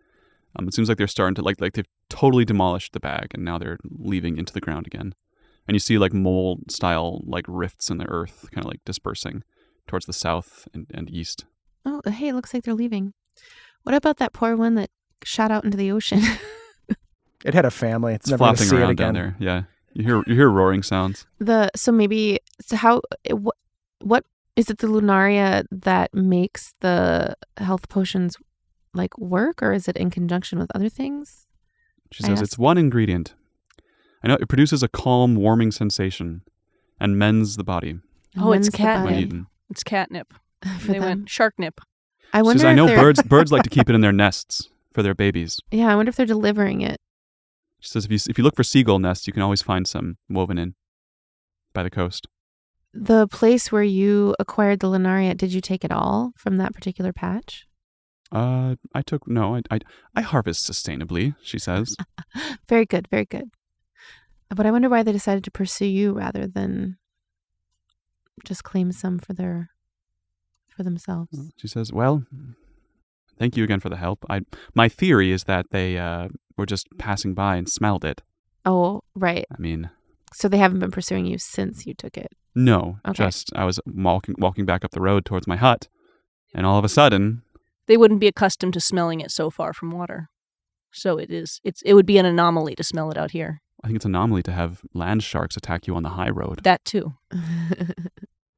It seems like they're starting to like they've totally demolished the bag and now they're leaving into the ground again. And you see like mole style like rifts in the earth kind of like dispersing towards the south and east. Oh, hey, it looks like they're leaving. What about that poor one that shot out into the ocean? It had a family. It's never going to flopping see it around again. down there. Yeah, you hear roaring sounds. What is it? The Lunaria that makes the health potions like work, or is it in conjunction with other things? She says it's one ingredient. I know it produces a calm, warming sensation and mends the body Oh, it's Mends the catnip. when body eaten. It's catnip. for They them. went shark nip. I She wonder says, I if know they're- birds like to keep it in their nests for their babies. Yeah, I wonder if they're delivering it. She says if you look for seagull nests, you can always find some woven in by the coast. The place where you acquired the Lunaria, did you take it all from that particular patch? I harvest sustainably, she says. Very good, very good. But I wonder why they decided to pursue you rather than just claim some for themselves. She says, well, thank you again for the help. My theory is that they were just passing by and smelled it. Oh, right. I mean, So they haven't been pursuing you since you took it. no, Okay. just I was walking back up the road towards my hut, and all of a sudden, They wouldn't be accustomed to smelling it so far from water. So it would be an anomaly to smell it out here. I think it's an anomaly to have land sharks attack you on the high road. That too.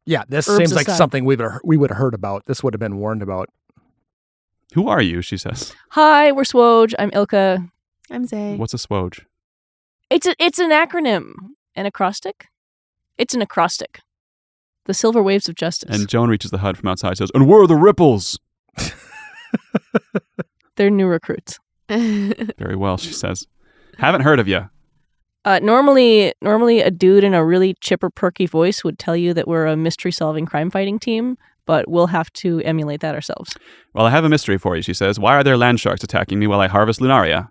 Yeah, this Herbs seems like aside. something we would have heard about. This would have been warned about. Who are you? She says. Hi, we're SWOJ. I'm Ilka. I'm Zay. What's a SWOJ? It's an acronym. An acrostic? It's an acrostic. The Silver Waves of Justice. And Joan reaches the hut from outside and says, and where are the ripples? They're new recruits. Very well, she says. Haven't heard of you. Normally a dude in a really chipper, perky voice would tell you that we're a mystery-solving, crime-fighting team, but we'll have to emulate that ourselves. Well, I have a mystery for you, she says. Why are there land sharks attacking me while I harvest Lunaria?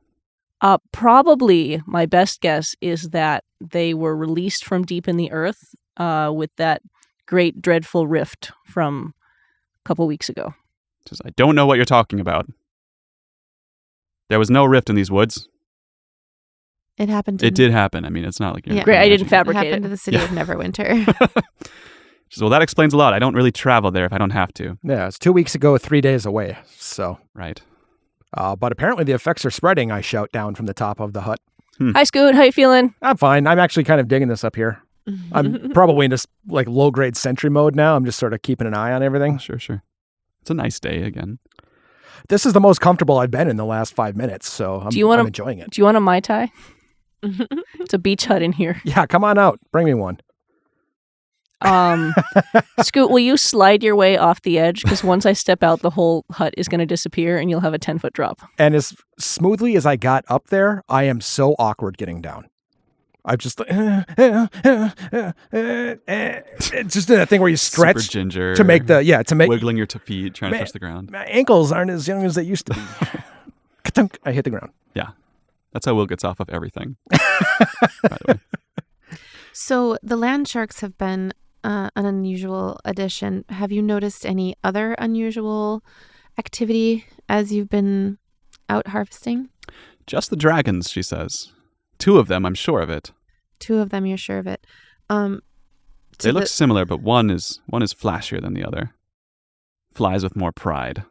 Probably my best guess is that they were released from deep in the earth with that great, dreadful rift from a couple weeks ago. She says, I don't know what you're talking about. There was no rift in these woods. It happened. It did happen. I mean, it's not like you're Yeah. Great, I didn't It fabricate happened to it. the city Yeah. of Neverwinter. She says, well, that explains a lot. I don't really travel there if I don't have to. Yeah, it's 2 weeks ago, 3 days away. So, Right. but apparently the effects are spreading. I shout down from the top of the hut. Hi, Scoot. How you feeling? I'm fine. I'm actually kind of digging this up here. I'm probably in just like low-grade sentry mode now. I'm just sort of keeping an eye on everything. Sure. It's a nice day again. This is the most comfortable I've been in the last 5 minutes, so I'm enjoying it. Do you want a Mai Tai? It's a beach hut in here. Yeah, come on out. Bring me one. Scoot, will you slide your way off the edge? Because once I step out, the whole hut is going to disappear and you'll have a 10-foot drop. And as smoothly as I got up there, I am so awkward getting down. I've just it's just that thing where you stretch Super ginger to make wiggling your feet, trying to touch the ground. My ankles aren't as young as they used to be. Ka-tunk, I hit the ground. Yeah, that's how Will gets off of everything. By the way. So the land sharks have been an unusual addition. Have you noticed any other unusual activity as you've been out harvesting? Just the dragons, she says. 2 of them, I'm sure of it. 2 of them, you're sure of it. They look similar, but one is flashier than the other. Flies with more pride.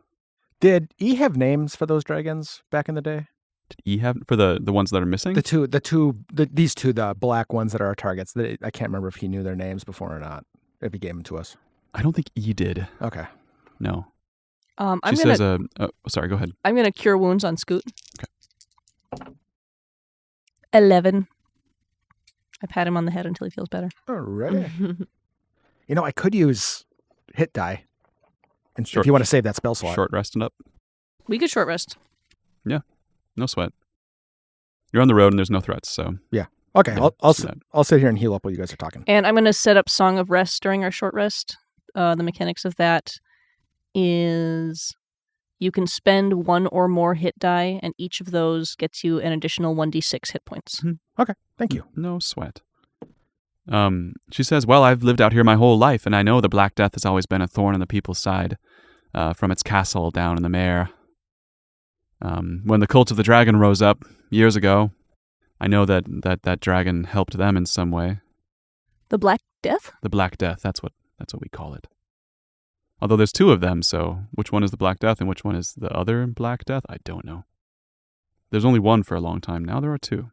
Did E have names for those dragons back in the day? Did E have for the ones that are missing? These two, the black ones that are our targets. I can't remember if he knew their names before or not. If he gave them to us. I don't think E did. Okay. No. Sorry, go ahead. I'm going to cure wounds on Scoot. Okay. 11. I pat him on the head until he feels better. All right. I could use hit die. And Short- if you want to save that spell slot. Short resting up. We could short rest. Yeah. No sweat. You're on the road and there's no threats, so. Yeah. Okay. Yeah, I'll sit here and heal up while you guys are talking. And I'm going to set up Song of Rest during our short rest. The mechanics of that is you can spend 1 or more hit die, and each of those gets you an additional 1d6 hit points. Okay. Thank you. No sweat. She says, well, I've lived out here my whole life, and I know the Black Death has always been a thorn in the people's side, from its castle down in the Mare. When the cult of the dragon rose up years ago, I know that dragon helped them in some way. The Black Death? The Black Death, that's what we call it. Although there's 2 of them, so which one is the Black Death and which one is the other Black Death? I don't know. There's only one for a long time. Now there are 2.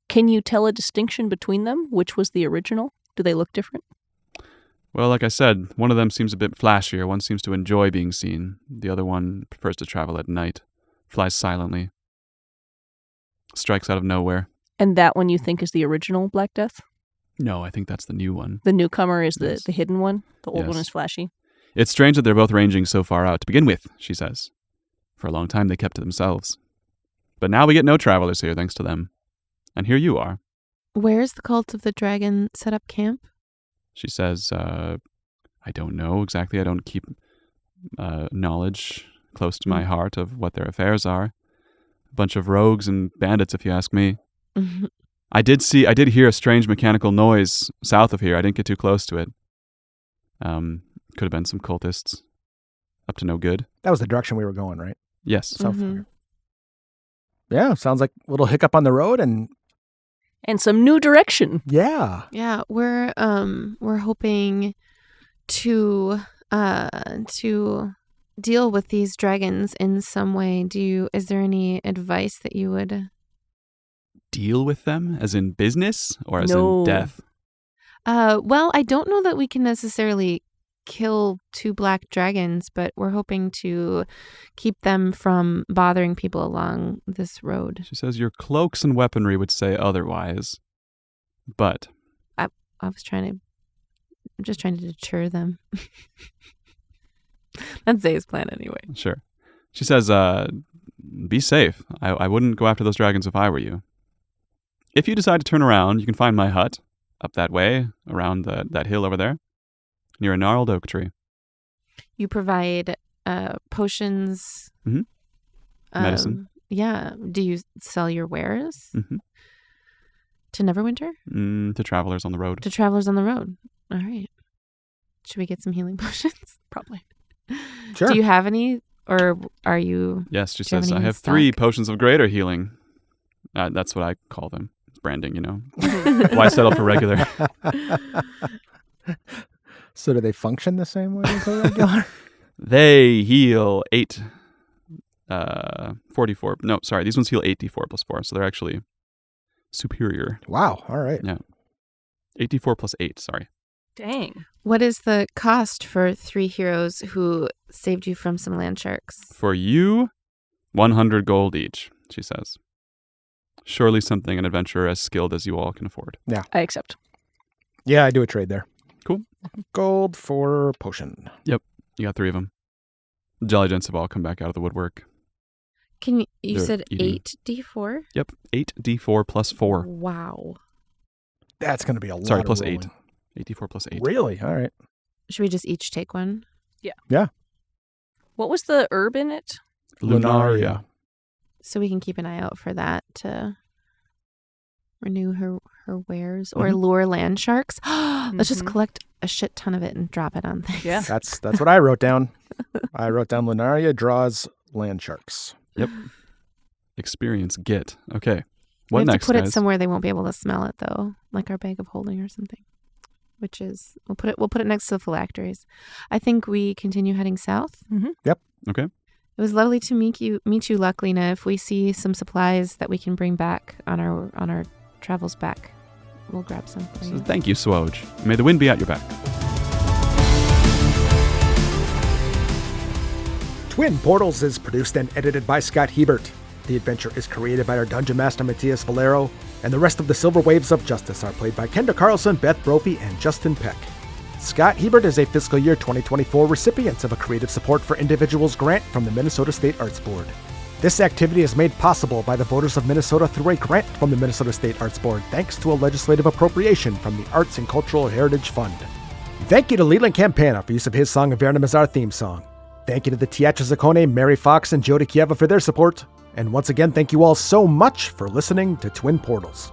Can you tell a distinction between them? Which was the original? Do they look different? Well, like I said, one of them seems a bit flashier. One seems to enjoy being seen. The other one prefers to travel at night, flies silently, strikes out of nowhere. And that one you think is the original Black Death? No, I think that's the new one. The newcomer is Yes. the hidden one? The old one Yes. is flashy? It's strange that they're both ranging so far out to begin with, she says. For a long time they kept to themselves. But now we get no travelers here thanks to them. And here you are. Where's the cult of the dragon set up camp? She says, I don't know exactly. I don't keep knowledge close to my heart of what their affairs are. A bunch of rogues and bandits, if you ask me. I did hear a strange mechanical noise south of here. I didn't get too close to it. Could have been some cultists. Up to no good. That was the direction we were going, right? Yes. South of here. Yeah, sounds like a little hiccup on the road and some new direction. yeah. Yeah, we're hoping to deal with these dragons in some way. Is there any advice that you would Deal with them? As in business? Or as No. in death? Well, I don't know that we can necessarily kill 2 black dragons, but we're hoping to keep them from bothering people along this road. She says your cloaks and weaponry would say otherwise. But I'm just trying to deter them. That's Zay's plan anyway. sure. She says, be safe. I wouldn't go after those dragons if I were you. If you decide to turn around, you can find my hut up that way, around that hill over there, near a gnarled oak tree. You provide potions. Mhm. Medicine. Yeah. Do you sell your wares Mm-hmm. to Neverwinter? To travelers on the road. To travelers on the road. All right. Should we get some healing potions? Probably. Sure. Do you have any, or are you? Yes, she Do you have says, any I in have 3 stock? potions of greater healing. That's what I call them. It's branding, Why settle for regular? So do they function the same way as a regular? They heal 44. No, sorry. These ones heal 8d4 plus 4. So they're actually superior. Wow. All right. Yeah. 8d4 plus 8, sorry. Dang. What is the cost for 3 heroes who saved you from some land sharks? For you, 100 gold each, she says. Surely something an adventurer as skilled as you all can afford. I accept. Yeah, I do a trade there. Cool. Gold for potion. You got 3 of them. The Jolly Gents have all come back out of the woodwork. You They're said eating. 8d4? Yep, 8d4 plus 4. Wow. That's going to be a lot. Sorry, of plus rolling. 8. 8d4 plus 8. Really? All right. Should we just each take one? What was the herb in it? Lunaria. So we can keep an eye out for that to renew her wares or Mhm. lure land sharks. Let's just Mhm. collect a shit ton of it and drop it on things. Yeah. That's what I wrote down. I wrote down Lunaria draws land sharks. Experience get. Okay. We What have next, to put guys? it somewhere they won't be able to smell it though, like our bag of holding or something. Which is we'll put it next to the phylacteries. I think we continue heading south. Okay. It was lovely to meet you, Lucklina. If we see some supplies that we can bring back on our travels back, we'll grab some for So you. thank you, SWOJ. May the wind be at your back. Twin Portals is produced and edited by Scott Hebert. The adventure is created by our Dungeon Master Matthias Valero, and the rest of the Silver Waves of Justice are played by Kendra Carlson, Beth Brophy, and Justin Peck. Scott Hebert is a fiscal year 2024 recipient of a Creative Support for Individuals grant from the Minnesota State Arts Board. This activity is made possible by the voters of Minnesota through a grant from the Minnesota State Arts Board, thanks to a legislative appropriation from the Arts and Cultural Heritage Fund. Thank you to Leland Campana for use of his song Avernum as our theme song. Thank you to the Teatro Zuccone, Mary Fox, and Jody Kieva for their support. And once again, thank you all so much for listening to Twin Portals.